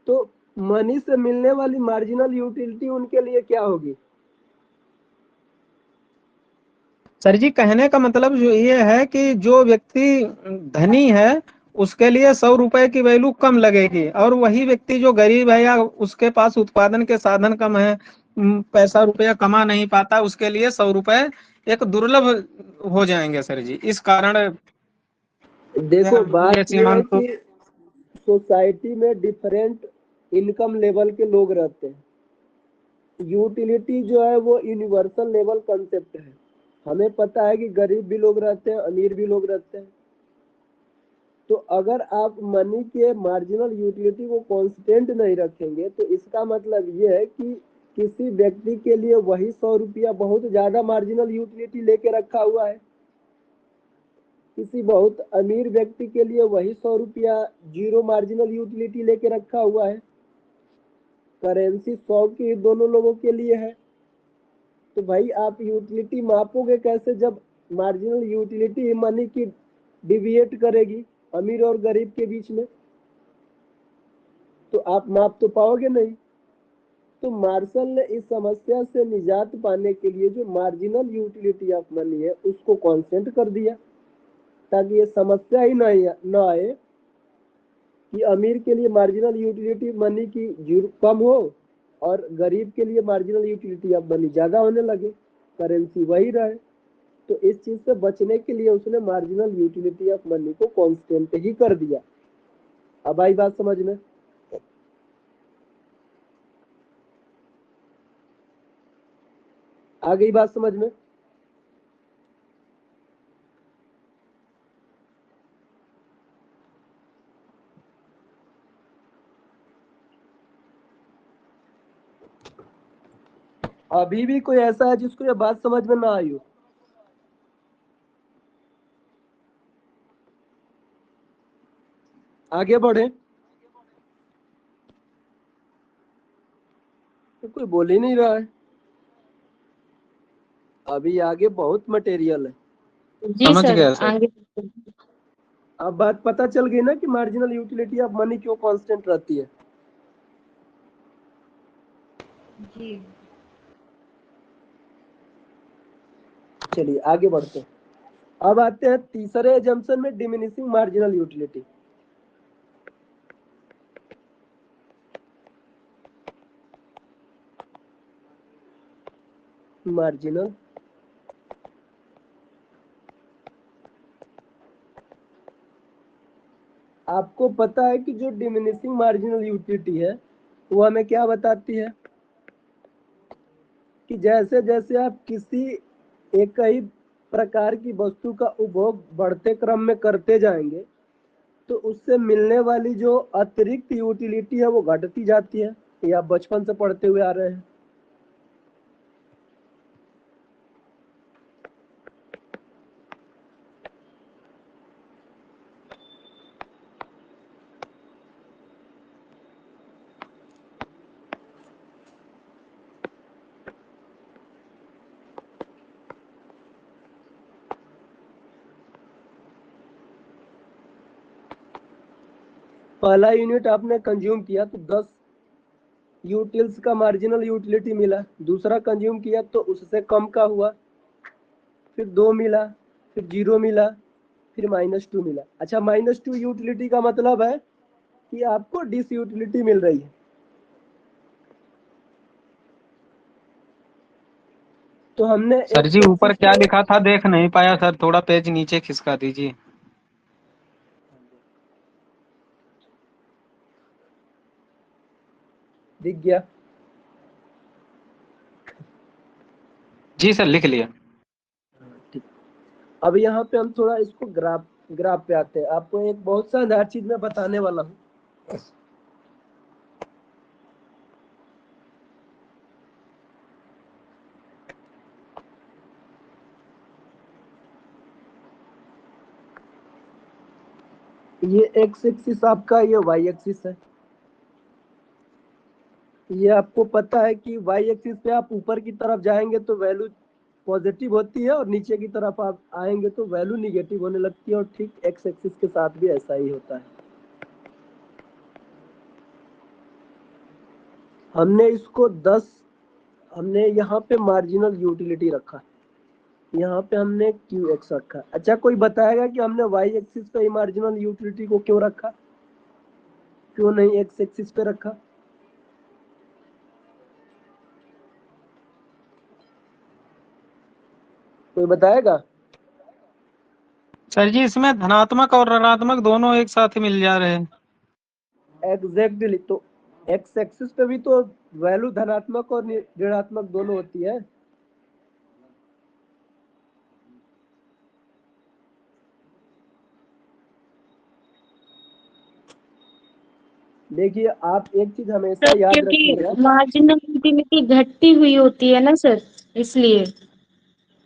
तो मनी से मिलने वाली मार्जिनल यूटिलिटी उनके लिए क्या होगी? सर जी कहने का मतलब जो ये है कि जो व्यक्ति धनी है उसके लिए 100 रुपए की वैल्यू कम लगेगी, और वही व्यक्ति जो गरीब है या उसके पास उत्पादन के साधन कम है, पैसा रुपया कमा नहीं पाता, उसके लिए 100 रुपए एक दुर्लभ हो जाएंगे सर जी। इस कारण देखो ये बात यह है सीमांत। कि सोसाइटी में डिफरेंट इनकम लेवल के लोग रहते हैं। यूटिलिटी जो है वो यूनिवर्सल लेवल कंसेप्ट है। हमें पता है कि गरीब भी लोग रहते हैं, अमीर भी लोग रहते हैं। तो अगर आप मनी के मार्जिनल यूटिलिटी को कांस्टेंट नहीं रखेंगे तो इसका मतलब ये है कि किसी व्यक्ति के लिए वही 100 रुपया बहुत ज्यादा मार्जिनल यूटिलिटी लेके रखा हुआ है, किसी बहुत अमीर व्यक्ति के लिए वही 100 रुपया जीरो मार्जिनल यूटिलिटी लेके रखा हुआ है। करेंसी 100 की दोनों लोगों के लिए है। तो भाई आप यूटिलिटी मापोगे कैसे जब मार्जिनल यूटिलिटी मनी की डिविएट करेगी अमीर और गरीब के बीच में? तो आप माप तो पाओगे नहीं। तो मार्शल ने इस समस्या से निजात पाने के लिए जो मार्जिनल यूटिलिटी ऑफ मनी है उसको कांस्टेंट कर दिया, ताकि ये समस्या ही न आए कि अमीर के लिए मार्जिनल यूटिलिटी मनी की कम हो और गरीब के लिए मार्जिनल यूटिलिटी ऑफ मनी ज्यादा होने लगे, करेंसी वही रहे। तो इस चीज से बचने के लिए उसने मार्जिनल यूटिलिटी ऑफ मनी को कांस्टेंट ही कर दिया। अब आई बात समझ में? आ गई बात समझ में? अभी भी कोई ऐसा है जिसको ये बात समझ में ना आई हो? आगे बढ़े। तो कोई बोल ही नहीं रहा है। अभी आगे बहुत मटेरियल है। जी समझ सर, गया सर। आगे। अब बात पता चल गई ना कि मार्जिनल यूटिलिटी ऑफ मनी क्यों कांस्टेंट रहती है। जी। चलिए आगे बढ़ते हैं। अब आते हैं तीसरे एजम्पशन में, डिमिनिशिंग मार्जिनल यूटिलिटी। मार्जिनल आपको पता है कि जो डिमिनिशिंग मार्जिनल यूटिलिटी है वो हमें क्या बताती है कि जैसे जैसे आप किसी एक ही प्रकार की वस्तु का उपभोग बढ़ते क्रम में करते जाएंगे तो उससे मिलने वाली जो अतिरिक्त यूटिलिटी है वो घटती जाती है। ये आप बचपन से पढ़ते हुए आ रहे हैं। पहला यूनिट आपने कंज्यूम किया तो 10 यूटिल्स का मार्जिनल यूटिलिटी मिला। दूसरा कंज्यूम किया तो उससे कम का हुआ, फिर 2 मिला, फिर 0 मिला, फिर -2 मिला। अच्छा, -2 यूटिलिटी का मतलब है कि आपको डिस यूटिलिटी मिल रही है। तो हमने सर जी एक्स ऊपर एक्सिस क्या पे लिखा था देख नहीं पाया सर, थोड़ा पेज नीचे खिसका दीजिए। दिख गया? जी सर लिख लिया। ठीक। अब यहाँ पे हम थोड़ा इसको ग्राफ पे आते हैं। आपको एक बहुत शानदार चीज मैं बताने वाला हूँ। ये एक्स एक्सिस आपका, ये वाई एक्सिस है। ये आपको पता है कि वाई एक्सिस पे आप ऊपर की तरफ जाएंगे तो वैल्यू पॉजिटिव होती है और नीचे की तरफ आप आएंगे तो वैल्यू निगेटिव होने लगती है। और ठीक एक्स एक्सिस के साथ भी ऐसा ही होता है। हमने इसको 10, हमने यहाँ पे मार्जिनल यूटिलिटी रखा, यहाँ पे हमने क्यू एक्स रखा। अच्छा, कोई बताएगा कि हमने वाई एक्सिस पे मार्जिनल यूटिलिटी को क्यों रखा, क्यों नहीं एक्स एक्सिस पे रखा? कोई बताएगा? सर जी इसमें धनात्मक और ऋणात्मक दोनों एक साथ ही मिल जा रहे हैं। एग्जैक्टली। तो एक्स एक्सिस पे भी तो वैल्यू धनात्मक और ऋणात्मक दोनों होती है। देखिए, आप एक चीज हमेशा सर, याद क्योंकि रखिएगा। मार्जिनल यूटिलिटी घटती हुई होती है ना सर, इसलिए।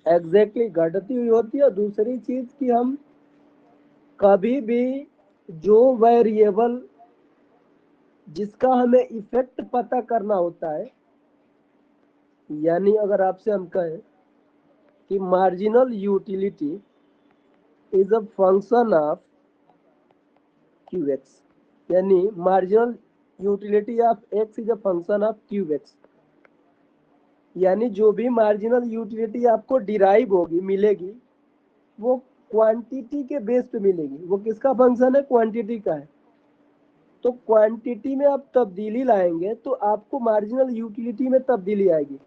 एग्जैक्टली घटती हुई होती है। दूसरी चीज कि हम कभी भी जो वेरिएबल जिसका हमें इफेक्ट पता करना होता है, यानी अगर आपसे हम कहें कि marginal utility is a function of Q X, यानी marginal utility of X is a function of cube X, यानी जो भी मार्जिनल यूटिलिटी आपको डिराइव होगी मिलेगी वो क्वांटिटी के बेस पे मिलेगी। वो किसका फंक्शन है? क्वांटिटी का है। तो क्वांटिटी में आप तब्दीली लाएंगे तो आपको मार्जिनल यूटिलिटी में तब्दीली आएगी।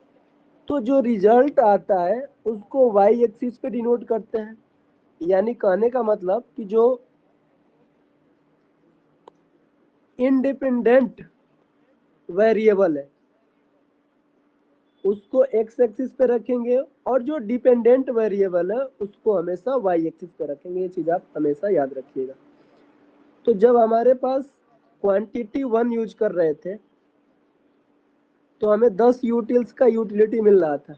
तो जो रिजल्ट आता है उसको वाई एक्सिस पे डिनोट करते हैं। यानी कहने का मतलब कि जो इंडिपेंडेंट वेरिएबल है उसको एक्स एक्सिस पे रखेंगे और जो डिपेंडेंट वेरिएबल है उसको हमेशा वाई एक्सिस पे रखेंगे। ये चीज आप हमेशा याद रखिएगा। तो जब हमारे पास क्वांटिटी 1 यूज कर रहे थे तो हमें 10 यूटिल्स का यूटिलिटी मिल रहा था।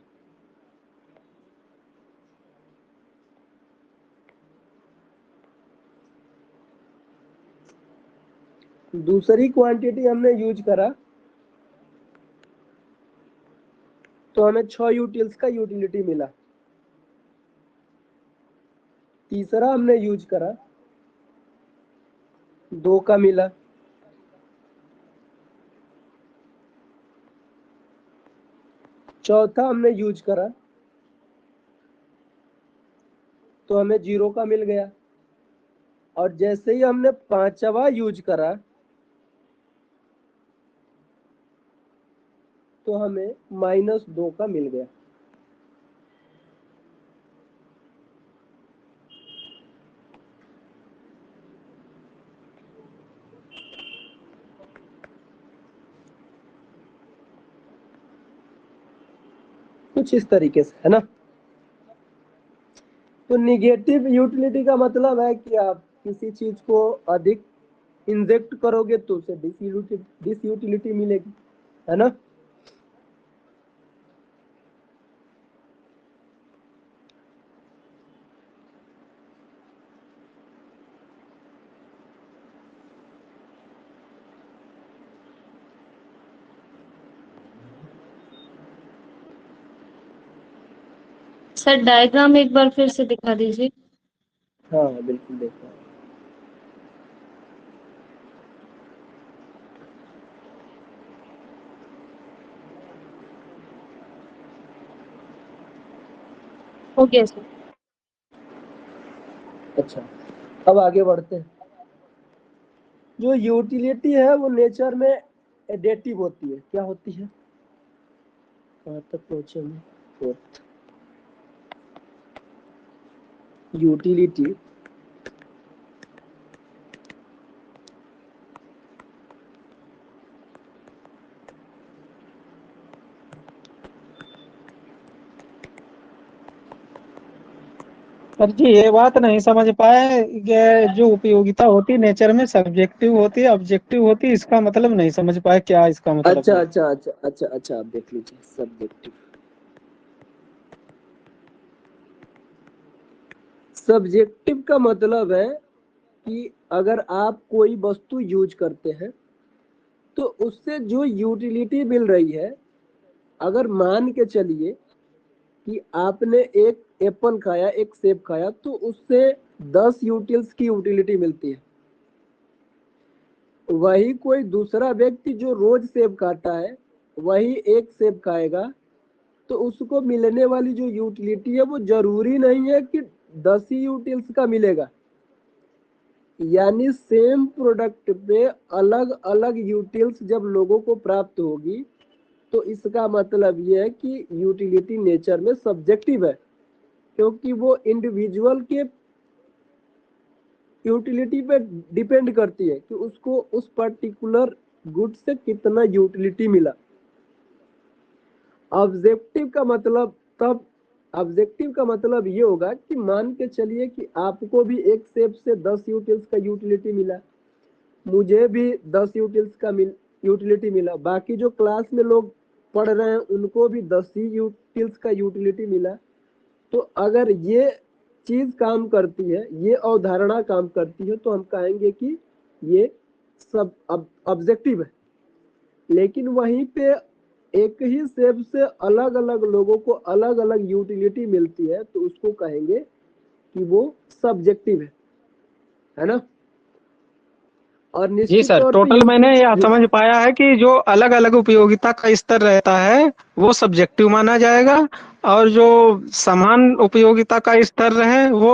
दूसरी क्वांटिटी हमने यूज करा तो हमें 6 यूटिल्स का यूटिलिटी मिला। तीसरा हमने यूज करा 2 का मिला। चौथा हमने यूज करा तो हमें 0 का मिल गया। और जैसे ही हमने 5वां यूज करा तो हमें -2 का मिल गया। कुछ इस तरीके से, है ना। तो निगेटिव यूटिलिटी का मतलब है कि आप किसी चीज को अधिक इंजेक्ट करोगे तो उसे डिसयूटिलिटी मिलेगी, है ना। सर डायग्राम एक बार फिर से दिखा दीजिए। हाँ बिल्कुल देखा। हो गया सर। अच्छा, अब आगे बढ़ते हैं। जो यूटिलिटी है वो नेचर में एडेटिव होती है। क्या होती है? कहाँ तक पहुंचे हम? यूटिलिटी सर जी ये बात नहीं समझ पाए कि जो उपयोगिता होती है नेचर में सब्जेक्टिव होती है ऑब्जेक्टिव होती है, इसका मतलब नहीं समझ पाए क्या इसका मतलब अच्छा है। अच्छा अच्छा अच्छा अच्छा, आप देख लीजिए सब्जेक्टिव। सब्जेक्टिव का मतलब है कि अगर आप कोई वस्तु यूज करते हैं तो उससे जो यूटिलिटी मिल रही है, अगर मान के चलिए कि आपने एक एप्पल खाया, एक सेब खाया, तो उससे 10 यूटिल्स की यूटिलिटी मिलती है। वही कोई दूसरा व्यक्ति जो रोज सेब खाता है वही एक सेब खाएगा तो उसको मिलने वाली जो यूटिलिटी है वो जरूरी नहीं है कि 10 ही यूटिल्स का मिलेगा। यानी सेम प्रोडक्ट पे अलग अलग यूटिल्स जब लोगों को प्राप्त होगी तो इसका मतलब ये है कि यूटिलिटी नेचर में सब्जेक्टिव है, क्योंकि वो इंडिविजुअल के यूटिलिटी पे डिपेंड करती है कि उसको उस पर्टिकुलर गुड से कितना यूटिलिटी मिला। ऑब्जेक्टिव का मतलब ये होगा कि मान के चलिए कि आपको भी एक सेब से 10 यूटिल्स का यूटिलिटी मिला, मुझे भी 10 यूटिल्स का यूटिलिटी मिला, बाकी जो क्लास में लोग पढ़ रहे हैं उनको भी 10 ही यूटिल्स का यूटिलिटी मिला। तो अगर ये चीज काम करती है, ये अवधारणा काम करती है, तो हम कहेंगे कि ये सब ऑब्जेक्टिव है। लेकिन वहीं पे एक ही सेब से अलग अलग लोगों को अलग अलग यूटिलिटी मिलती है तो उसको कहेंगे कि वो सब्जेक्टिव है ना। और जी निश्चित सर, तौर पे टोटल मैंने यह समझ पाया है कि जो अलग अलग उपयोगिता का स्तर रहता है वो सब्जेक्टिव माना जाएगा, और जो समान उपयोगिता का स्तर रहे वो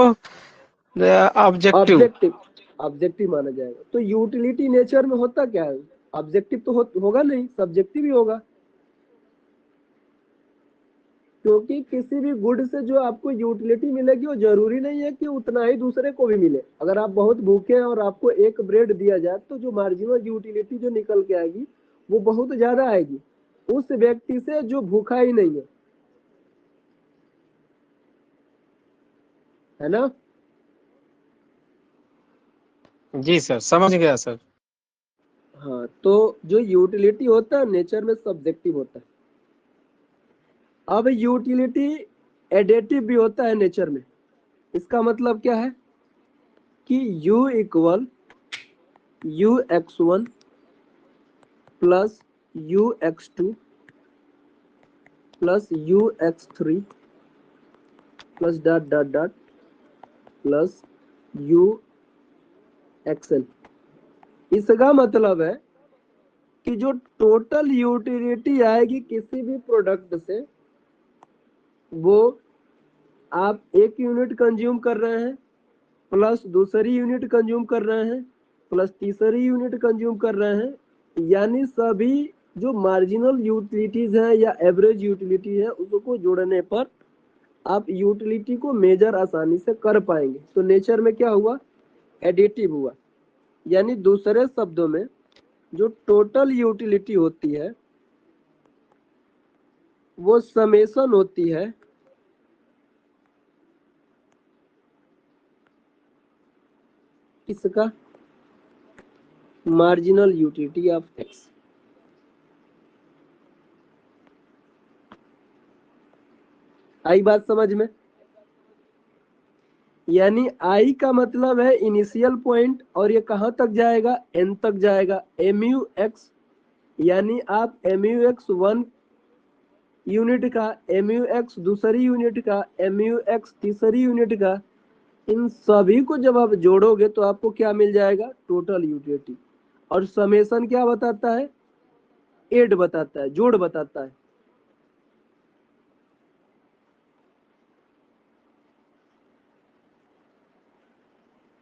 ऑब्जेक्टिव। ऑब्जेक्टिव ऑब्जेक्टिव माना जाएगा। तो यूटिलिटी नेचर में होता क्या है, ऑब्जेक्टिव तो होगा नहीं, सब्जेक्टिव ही होगा। क्योंकि किसी भी गुड से जो आपको यूटिलिटी मिलेगी वो जरूरी नहीं है कि उतना ही दूसरे को भी मिले। अगर आप बहुत भूखे हैं और आपको एक ब्रेड दिया जाए तो जो मार्जिनल यूटिलिटी जो निकल के आएगी वो बहुत ज्यादा आएगी उस व्यक्ति से जो भूखा ही नहीं है ना। जी सर, समझ गया सर। हाँ, तो जो यूटिलिटी होता है नेचर में सब्जेक्टिव होता है। अब यूटिलिटी एडेटिव भी होता है नेचर में। इसका मतलब क्या है कि u equal ux1 plus ux2 plus ux3 plus dot dot dot plus uxn। इसका मतलब है कि जो टोटल यूटिलिटी आएगी किसी भी प्रोडक्ट से वो आप एक यूनिट कंज्यूम कर रहे हैं प्लस दूसरी यूनिट कंज्यूम कर रहे हैं प्लस तीसरी यूनिट कंज्यूम कर रहे हैं, यानी सभी जो मार्जिनल यूटिलिटीज है या एवरेज यूटिलिटी है उसको जोड़ने पर आप यूटिलिटी को मेजर आसानी से कर पाएंगे। तो नेचर में क्या हुआ, एडिटिव हुआ। यानी दूसरे शब्दों में जो टोटल यूटिलिटी होती है वो समेशन होती है किसका, मार्जिनल यूटिलिटी ऑफ एक्स। आई बात समझ में। यानी आई का मतलब है इनिशियल पॉइंट और ये कहां तक जाएगा, एन तक जाएगा, एमयू एक्स। यानी आप एमयू एक्स 1 यूनिट का, एमयू एक्स दूसरी यूनिट का, एमयू एक्स तीसरी यूनिट का, इन सभी को जब आप जोड़ोगे तो आपको क्या मिल जाएगा, टोटल यूटिलिटी। और समेशन क्या बताता है, एड बताता है, जोड़ बताता है।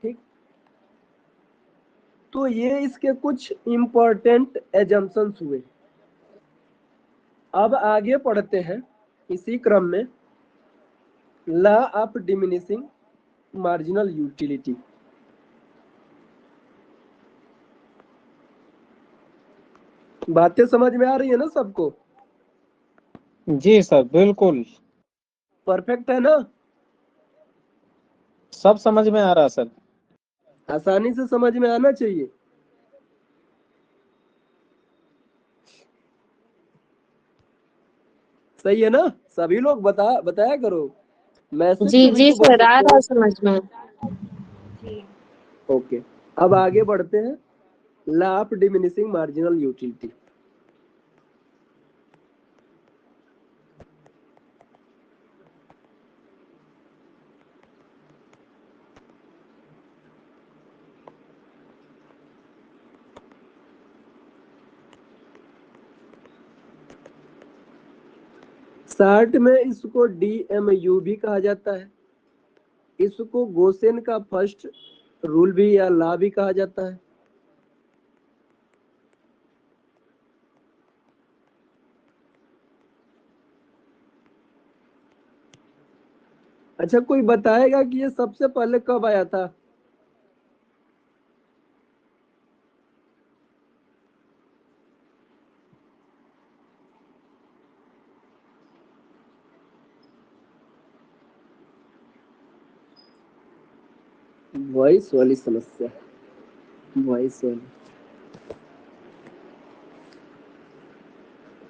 ठीक, तो ये इसके कुछ इंपॉर्टेंट एजम्पशंस हुए। अब आगे पढ़ते हैं इसी क्रम में law of diminishing marginal utility. बातें समझ में आ रही है ना सबको? जी सर, बिल्कुल परफेक्ट है ना? सब समझ में आ रहा सर। आसानी से समझ में आना चाहिए। सही है ना? सभी लोग बताया करो, मैसेज जी से भी जी तो बोल सर, आ सकते रहा हो। समझ में। जी। ओके, अब आगे बढ़ते हैं law of diminishing marginal utility. Short में इसको DMU भी कहा जाता है, इसको गोसेन का फर्स्ट रूल भी या लॉ भी कहा जाता है। अच्छा, कोई बताएगा कि ये सबसे पहले कब आया था? वॉइस वाली समस्या, वॉइस वाली,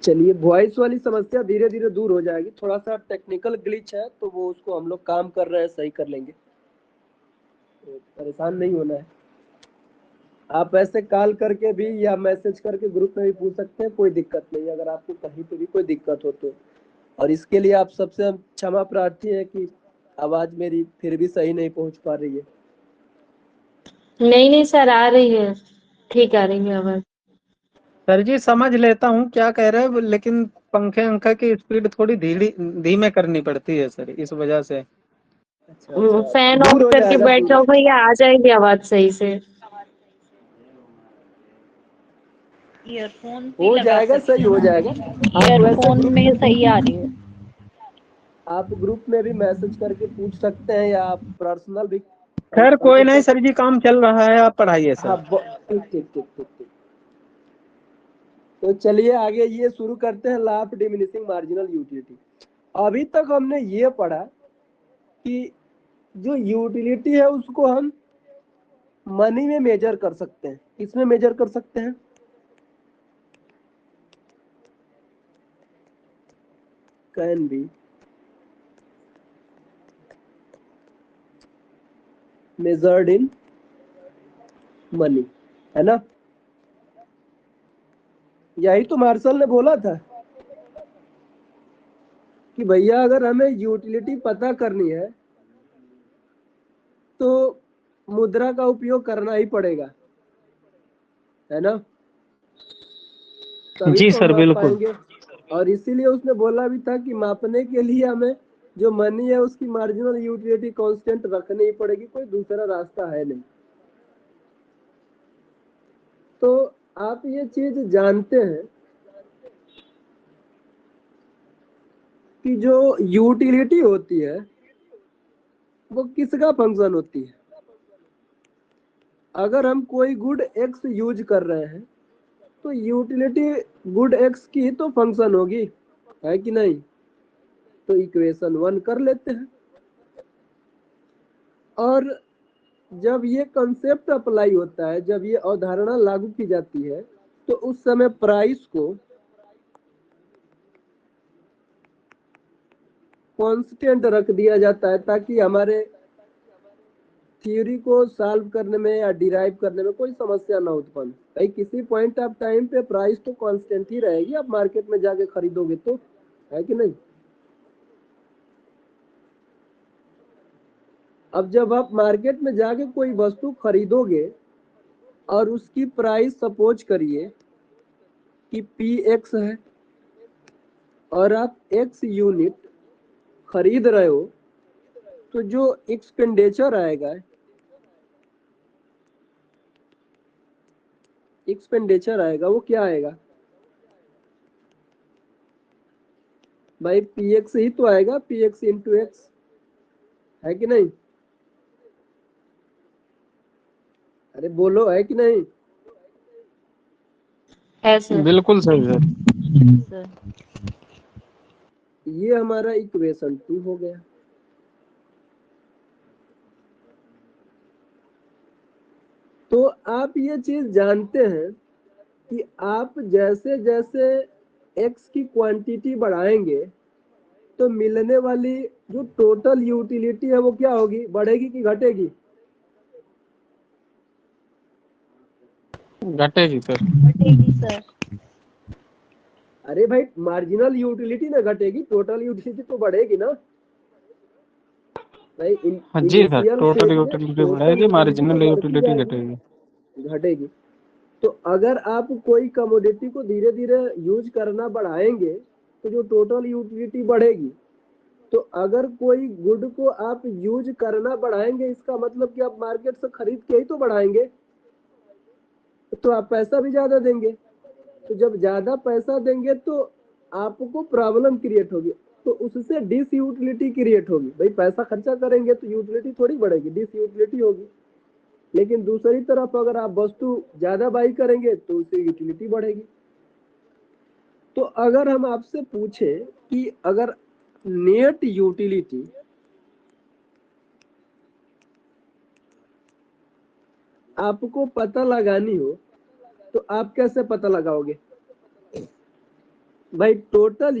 चलिए वॉइस वाली समस्या धीरे धीरे दूर हो जाएगी। थोड़ा सा टेक्निकल ग्लिच है तो वो उसको हम लोग काम कर रहे हैं, सही कर लेंगे, तो परेशान नहीं होना है। आप ऐसे कॉल करके भी या मैसेज करके ग्रुप में भी पूछ सकते हैं, कोई दिक्कत नहीं है अगर आपको कहीं पे भी कोई दिक्कत हो तो। और इसके लिए आप सबसे क्षमा प्रार्थी है कि आवाज मेरी फिर भी सही नहीं पहुंच पा रही है। नहीं नहीं सर, आ रही है। ठीक आ रही है आवाज। सर जी समझ लेता हूँ क्या कह रहे हैं, लेकिन पंखे अंखा की स्पीड थोड़ी धीमे करनी पड़ती है सर, इस वजह से। अच्छा अच्छा, फैन ऑफ दूर हो करके जाएगा बैठ दूर। जाओ भैया, आ जाएगी आवाज सही से। ईयरफोन भी हो लगा जाएगा, सकते सही हो हैं। जाएगा। आप वैसे ईयरफोन ग्रुप में में भी सही आ रही है। आप ग्रुप में भी मैसेज करके पूछ सकते हैं, या आप पर्सनल भी खैर कोई नहीं हमको। सर जी, काम चल रहा है, आप पढ़ाइए हाँ, सर। ठीक ठीक ठीक ठीक ठीक। तो चलिए आगे ये शुरू करते हैं, ला ऑफ डिमिनिशिंग मार्जिनल यूटिलिटी। अभी तक हमने ये पढ़ा कि जो यूटिलिटी है उसको हम मनी में मेजर कर सकते हैं। किसमें मेजर कर सकते हैं? Can be measured in money, है ना? यही तो मार्शल ने बोला था कि भैया अगर हमें यूटिलिटी पता करनी है तो मुद्रा का उपयोग करना ही पड़ेगा, है ना? तभी जी तो हम सर माप बिल्कुल। पाएंगे। और इसीलिए उसने बोला भी था कि मापने के लिए हमें जो मनी है उसकी मार्जिनल यूटिलिटी कांस्टेंट रखनी ही पड़ेगी, कोई दूसरा रास्ता है नहीं। तो आप ये चीज जानते हैं कि जो यूटिलिटी होती है वो किसका फंक्शन होती है? अगर हम कोई गुड एक्स यूज कर रहे हैं तो यूटिलिटी गुड एक्स की तो फंक्शन होगी, है कि नहीं? तो इक्वेशन 1 कर लेते हैं। और जब ये कंसेप्ट अप्लाई होता है, जब ये अवधारणा लागू की जाती है, तो उस समय प्राइस को कांस्टेंट रख दिया जाता है, ताकि हमारे थ्योरी को सॉल्व करने में या डिराइव करने में कोई समस्या ना उत्पन्न। भाई किसी पॉइंट ऑफ टाइम पे प्राइस तो कांस्टेंट ही रहेगी, आप मार्केट में जाके खरीदोगे तो, है कि नहीं? अब जब आप मार्केट में जाके कोई वस्तु खरीदोगे और उसकी प्राइस सपोज करिए कि Px है और आप x यूनिट खरीद रहे हो, तो जो एक्सपेंडिचर आएगा, वो क्या आएगा भाई? Px ही तो आएगा, Px इंटू एक्स, है कि नहीं? अरे बोलो, है कि नहीं? ऐसे बिल्कुल सही सर। सर ये हमारा इक्वेशन 2 हो गया। तो आप ये चीज जानते हैं कि आप जैसे जैसे x की क्वांटिटी बढ़ाएंगे तो मिलने वाली जो टोटल यूटिलिटी है वो क्या होगी? बढ़ेगी कि घटेगी? घटेगी सर। घटेगी सर। अरे भाई, मार्जिनल यूटिलिटी ना घटेगी, टोटल यूटिलिटी तो बढ़ेगी ना भाई। हाँ जी सर, इनिशियल टोटल फेज में यूटिलिटी टोटल बढ़ेगी, यूटिलिटी तो मार्जिनल बढ़ती यूटिलिटी जाएगी, घटेगी। घटेगी। तो अगर आप कोई कमोडिटी को धीरे धीरे यूज करना बढ़ाएंगे तो जो टोटल यूटिलिटी बढ़ेगी। तो अगर कोई गुड को आप यूज करना बढ़ाएंगे, इसका मतलब कि आप मार्केट से खरीद के ही तो बढ़ाएंगे, तो आप पैसा भी ज्यादा देंगे। तो जब ज्यादा पैसा देंगे तो आपको प्रॉब्लम क्रिएट होगी, तो उससे डिस यूटिलिटी क्रिएट होगी। भाई पैसा खर्चा करेंगे तो यूटिलिटी थोड़ी बढ़ेगी, डिस यूटिलिटी होगी। लेकिन दूसरी तरफ अगर आप वस्तु ज्यादा बाई करेंगे तो उससे यूटिलिटी बढ़ेगी। तो अगर हम आपसे पूछे कि अगर नेट यूटिलिटी आपको पता लगानी हो तो आप कैसे पता लगाओगे? भाई टोटल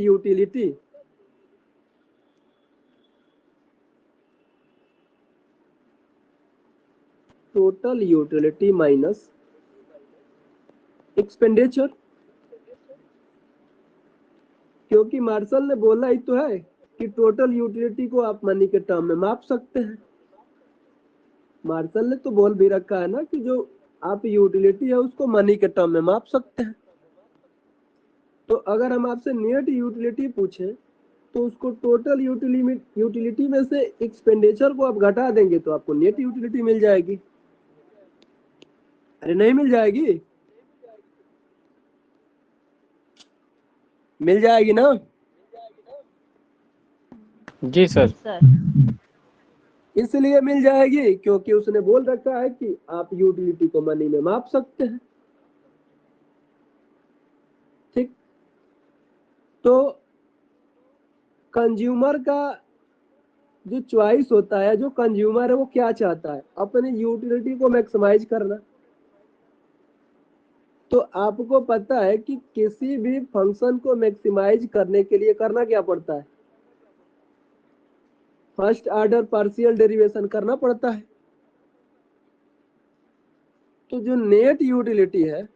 यूटिलिटी माइनस एक्सपेंडिचर। क्योंकि मार्शल ने बोला ही तो है कि टोटल यूटिलिटी को आप मनी के टर्म में माप सकते हैं। मार्शल ने तो बोल भी रखा है ना कि जो आप यूटिलिटी है उसको मनी के टर्म में माप सकते हैं। तो अगर हम आपसे नेट यूटिलिटी पूछें तो उसको टोटल यूटिलिटी में से एक्सपेंडिचर को आप घटा देंगे तो आपको नेट यूटिलिटी मिल जाएगी। अरे नहीं मिल जाएगी? मिल जाएगी ना? जी सर। सर इसलिए मिल जाएगी क्योंकि उसने बोल रखा है कि आप यूटिलिटी को मनी में माप सकते हैं। ठीक, तो कंज्यूमर का जो चॉइस होता है, जो कंज्यूमर है वो क्या चाहता है? अपनी यूटिलिटी को मैक्सिमाइज करना। तो आपको पता है कि किसी भी फंक्शन को मैक्सिमाइज करने के लिए करना क्या पड़ता है? फर्स्ट ऑर्डर पार्शियल डेरिवेशन करना पड़ता है। तो जो नेट यूटिलिटी है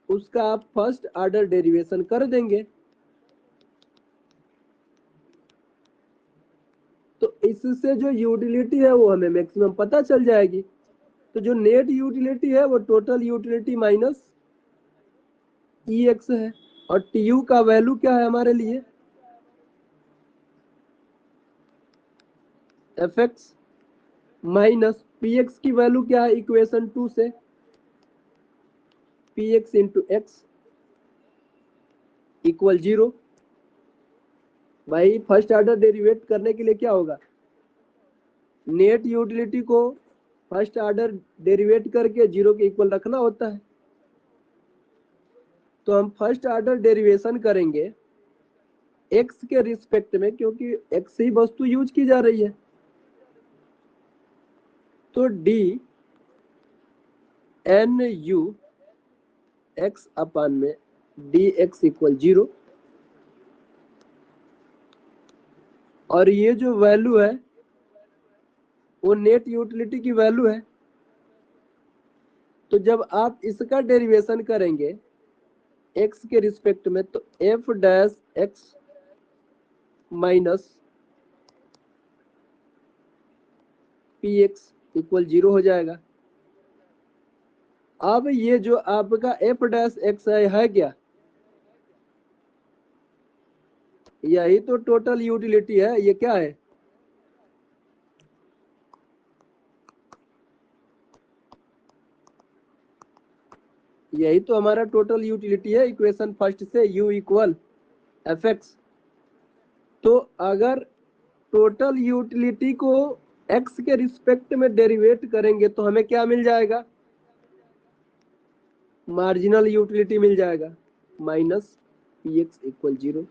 उसका आप फर्स्ट ऑर्डर डेरिवेशन कर देंगे। तो इससे जो यूटिलिटी है वो हमें मैक्सिमम पता चल जाएगी। तो जो नेट यूटिलिटी है वो टोटल यूटिलिटी माइनस EX है। और TU का वैल्यू क्या है हमारे लिए? FX माइनस PX की वैल्यू क्या है इक्वेशन 2 से? PX into x equal 0। भाई फर्स्ट ऑर्डर डेरिवेट करने के लिए क्या होगा? नेट यूटिलिटी को फर्स्ट ऑर्डर डेरिवेट करके 0 के इक्वल रखना होता है। तो हम फर्स्ट ऑर्डर डेरिवेशन करेंगे x के रिस्पेक्ट में, क्योंकि x ही वस्तु यूज की जा रही है। तो d n u x अपान में dx इक्वल 0। और ये जो वैल्यू है वो नेट यूटिलिटी की वैल्यू है। तो जब आप इसका डेरिवेशन करेंगे x के रिस्पेक्ट में तो f dash x minus px equal 0 हो जाएगा। अब ये जो आपका f डैश x है क्या? यही तो टोटल यूटिलिटी है। ये क्या है? यही तो हमारा टोटल यूटिलिटी है इक्वेशन फर्स्ट से, u इक्वल fx। तो अगर टोटल यूटिलिटी को x के रिस्पेक्ट में डेरिवेट करेंगे तो हमें क्या मिल जाएगा? मार्जिनल यूटिलिटी मिल जाएगा माइनस px इक्वल 0।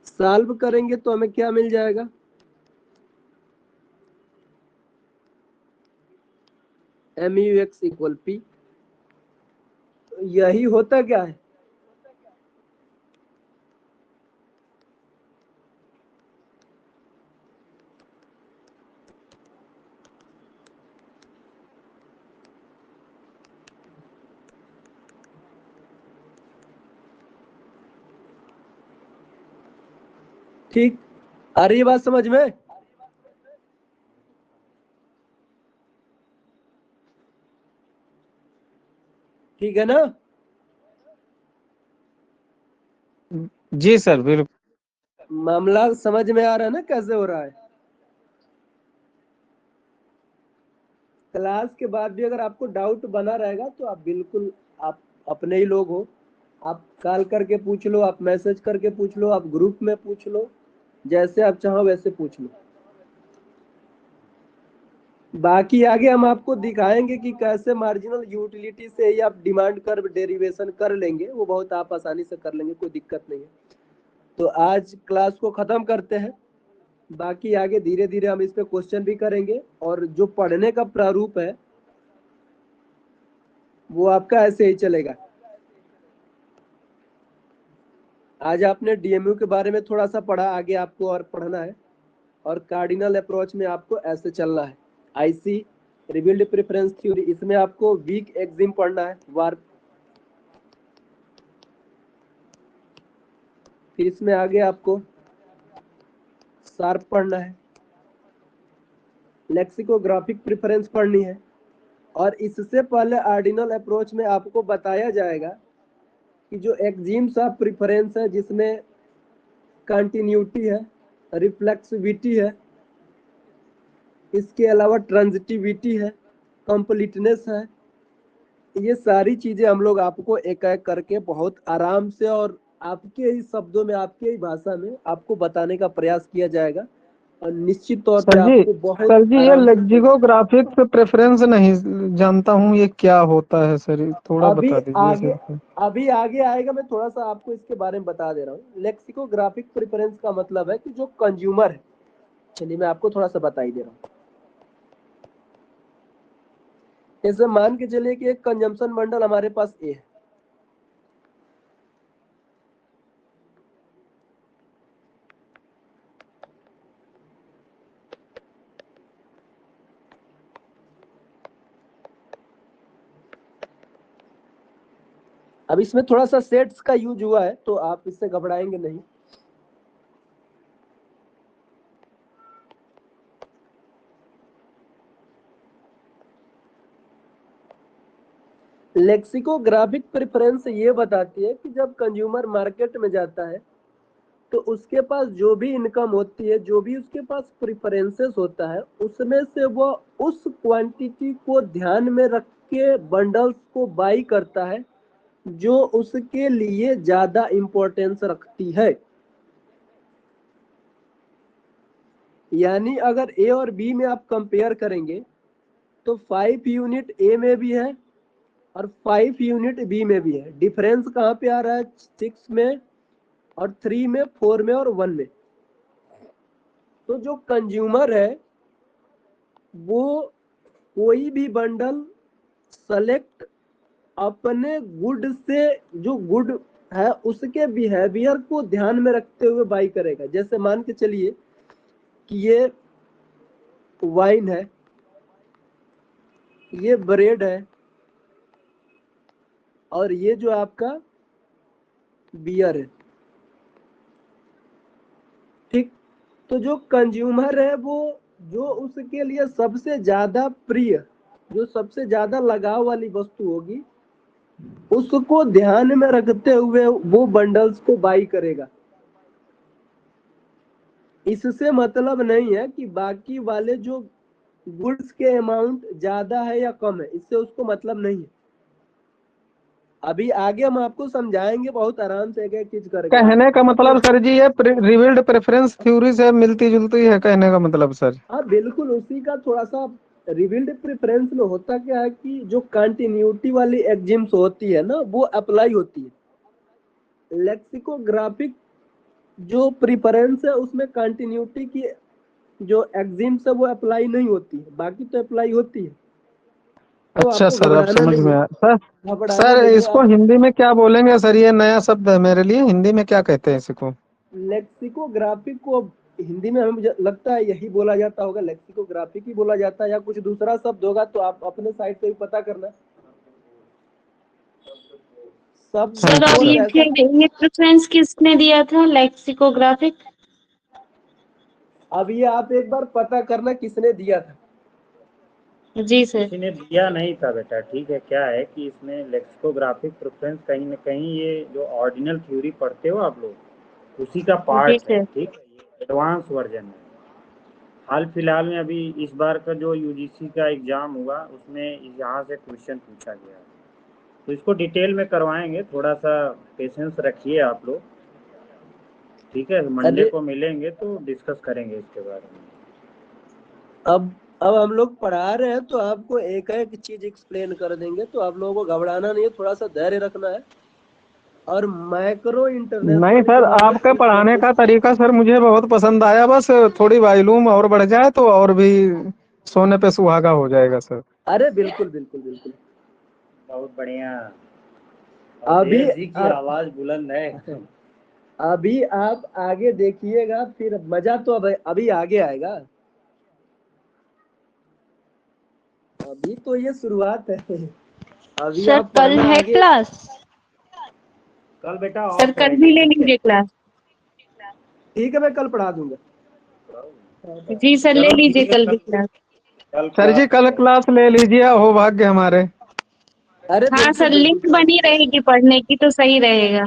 सॉल्व करेंगे तो हमें क्या मिल जाएगा? MUX equal p। यही होता क्या है? ठीक, आ रही है बात समझ में? ठीक है ना? जी सर बिल्कुल। मामला समझ में आ रहा है ना कैसे हो रहा है? क्लास के बाद भी अगर आपको डाउट बना रहेगा तो आप बिल्कुल, आप अपने ही लोग हो, आप कॉल करके पूछ लो, आप मैसेज करके पूछ लो, आप ग्रुप में पूछ लो, जैसे आप चाहो वैसे पूछ लो। बाकी आगे हम आपको दिखाएंगे कि कैसे मार्जिनल यूटिलिटी से ही आप डिमांड कर्व डेरिवेशन कर लेंगे। वो बहुत आप आसानी से कर लेंगे, कोई दिक्कत नहीं है। तो आज क्लास को खत्म करते हैं। बाकी आगे धीरे धीरे हम इस पे क्वेश्चन भी करेंगे। और जो पढ़ने का प्रारूप है वो आपका ऐसे ही चलेगा। आज आपने डीएमयू के बारे में थोड़ा सा पढ़ा, आगे आपको और पढ़ना है। और कार्डिनल अप्रोच में आपको ऐसे चलना है। आईसी रिबिल्ड प्रेफरेंस थ्योरी, इसमें आपको वीक एक्सिम पढ़ना है, वार्प। फिर इसमें आगे आपको शार्प पढ़ना है। लेक्सिकोग्राफिक प्रेफरेंस पढ़नी है। और इससे पहले ऑर्डिनल अप्रोच में आपको बताया जाएगा कि जो एक्जिम्स ऑफ प्रेफरेंस है, जिसमें कंटिन्यूटी है, रिफ्लेक्सिविटी है, इसके अलावा ट्रांजिटिविटी है, कंप्लीटनेस है, ये सारी चीजें हम लोग आपको एक एक करके बहुत आराम से और आपके ही शब्दों में, आपके ही भाषा में आपको बताने का प्रयास किया जाएगा। और निश्चित तौर पे आपको बहुत सर जी ये आराम से लेक्सिकोग्राफिक प्रेफरेंस नहीं जानता हूँ, ये क्या होता है सर, ये थोड़ा अभी बता दीजिए आगे सर। अभी आगे आएगा, मैं थोड़ा सा आपको इसके बारे में बता दे रहा हूँ। लेक्सिकोग्राफिक प्रेफरेंस का मतलब है कि जो कंज्यूमर है, चलिए मैं आपको थोड़ा सा बता ही दे रहा हूँ। जैसे मान के चलिए कि एक कंजम्पशन बंडल हमारे पास ए है, अब इसमें थोड़ा सा सेट्स का यूज हुआ है तो आप इससे घबराएंगे नहीं। लेक्सिकोग्राफिक प्रेफरेंस ये बताती है कि जब कंज्यूमर मार्केट में जाता है तो उसके पास जो भी इनकम होती है, जो भी उसके पास प्रेफरेंसेस होता है, उसमें से वो उस क्वांटिटी को ध्यान में रख के बंडल्स को बाई करता है जो उसके लिए ज्यादा इंपॉर्टेंस रखती है। यानी अगर ए और बी में आप कंपेयर करेंगे तो 5 यूनिट ए में भी है और 5 यूनिट बी में भी है। डिफरेंस कहाँ पे आ रहा है? 6 में और 3 में, 4 में और 1 में। तो जो कंज्यूमर है वो कोई भी बंडल सेलेक्ट अपने गुड से, जो गुड है उसके बिहेवियर को ध्यान में रखते हुए बाई करेगा। जैसे मान के चलिए कि ये वाइन है, ये ब्रेड है और ये जो आपका बियर है, ठीक। तो जो कंज्यूमर है वो जो उसके लिए सबसे ज्यादा प्रिय, जो सबसे ज्यादा लगाव वाली वस्तु होगी, उसको ध्यान में रखते हुए वो बंडल्स को बाई करेगा। इससे मतलब नहीं है कि बाकी वाले जो गुड्स के अमाउंट ज्यादा है या कम है, इससे उसको मतलब नहीं है। अभी आगे हम आपको समझाएंगे बहुत आराम से एक एक चीज करके। कहने का मतलब सर जी ये रिवील्ड प्रेफरेंस थ्योरी से मिलती जुलती है, कहने का मतलब सर। हाँ बिल्कुल, उसी का थोड़ा सा रिवील्ड प्रेफरेंस में होता क्या है कि जो कंटिन्यूटी वाली एग्जिम्स होती है ना, वो अप्लाई होती है। लेक्सिकोग्राफिक जो प्रेफरेंस है उसमें कंटिन्यूटी की जो एग्जिम्स है वो अप्लाई नहीं होती है, बाकी तो अप्लाई होती है। तो अच्छा आपको सर, अब घबराना समझ नहीं में है, आया सर। घबराना सर नहीं है इसको आप। हिंदी में क्या बोलेंगे सर, ये नया शब्द है मेरे लिए, हिंदी में क्या कहते हैं इसको? लेक्सिकोग्राफिक को हिंदी में हमें मुझे लगता है यही बोला जाता होगा, लेक्सिकोग्राफिक ही बोला जाता है, या कुछ दूसरा शब्द होगा तो आप अपने साइड से भी पता करना। शब्द सर और कोश ये ऐसा, फिर ये प्रेफरेंस किसने दिया था, लेक्सिकोग्राफिक? अब ये आप एक बार पता करना किसने दिया था। जी सर। किसी ने दिया नहीं था बेटा, ठीक है। क्या है कि इसमें लेक्सिकोग्राफिक प्रेफरेंस कहीं ना कहीं ये जो ऑर्डिनल थ्योरी पढ़ते हो आप लोग, उसी का जी पार्ट है, सर। ठीक है। ये एडवांस वर्जन है। हाल फिलहाल में अभी इस बार का जो यूजीसी का एग्जाम हुआ उसमें यहाँ से क्वेश्चन पूछा गया, तो इसको डिटेल में करवाएंगे। थोड़ा सा पेशेंस रखिए आप लोग, ठीक है। मंडे अरे को मिलेंगे तो डिस्कस करेंगे इसके बारे में। अब हम लोग पढ़ा रहे हैं तो आपको एक एक चीज एक्सप्लेन कर देंगे, तो आप लोगों को घबराना नहीं है, थोड़ा सा धैर्य रखना है। और माइक्रो नहीं इंटरनेशनल सर, इकोनॉमिक्स आपका पढ़ाने का तरीका सर मुझे बहुत पसंद आया, बस थोड़ी वॉल्यूम और बढ़ जाए तो और भी सोने पे सुहागा हो जाएगा सर। अरे बिल्कुल बिल्कुल बिल्कुल। बहुत बढ़िया। अभी अवधेश जी की आवाज बुलंद है। अभी आप आगे देखिएगा, फिर मजा तो अब अभी आगे आएगा। अभी तो ये शुरुआत है, अभी सर आप कल पढ़ना है आगे। क्लास? कल बेटा सर ऑफ कल रहेगा, भी ले ठीक है। लीजिए क्लास। ठीक है, मैं कल पढ़ा दूंगा। जी सर, ले चलो लीजिए ठीक है, कल भी कल क्लास। सर जी कल क्लास ले लीजिए, हो भाग्य हमारे। अरे हाँ बिल्कुल सर, बिल्कुल लिंक बनी रहेगी पढ़ने की तो सही रहेगा।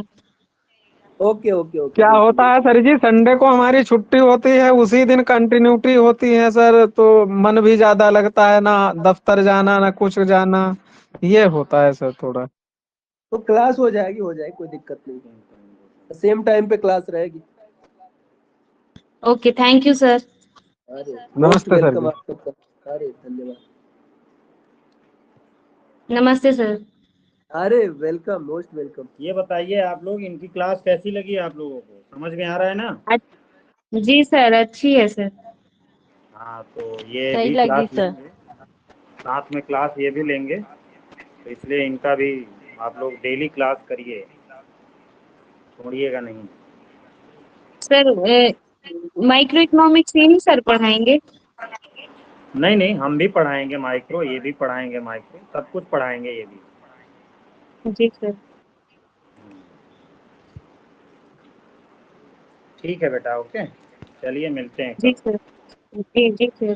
ओके ओके ओके क्या बिल्कुल होता है बिल्कुल। सर जी, संडे को हमारी छुट्टी होती है, उसी दिन कंटिन्यूटी होती है सर, तो मन भी ज्यादा लगता है, ना दफ्तर जाना ना कुछ जाना, ये होता है सर थोड़ा। तो क्लास हो जाएगी, कोई दिक्कत नहीं, सेम टाइम पे क्लास रहेगी। Okay, thank you sir. अरे मोस्ट नमस्ते सर वेलकम जी। आप सबका। अरे धन्यवाद। नमस्ते सर। अरे वेलकम, मोस्ट वेलकम। ये बताइए आप लोग, इनकी क्लास कैसी लगी आप लोगों को, समझ में आ रहा है ना? जी सर, अच्छी है सर। हाँ, तो ये सही भी लगी क्लास सर। लेंगे, साथ में क्लास ये भी लेंगे, तो इसलिए इनका भी आप लोग डेली क्लास करिए, छोड़िएगा नहीं। सर माइक्रो इकोनॉमिक्स यही सर पढ़ाएंगे? नहीं नहीं, हम भी पढ़ाएंगे माइक्रो, ये भी पढ़ाएंगे माइक्रो, सब कुछ पढ़ाएंगे ये भी। जी सर। ठीक है बेटा, ओके, चलिए मिलते हैं जी कल। सर। जी जी सर।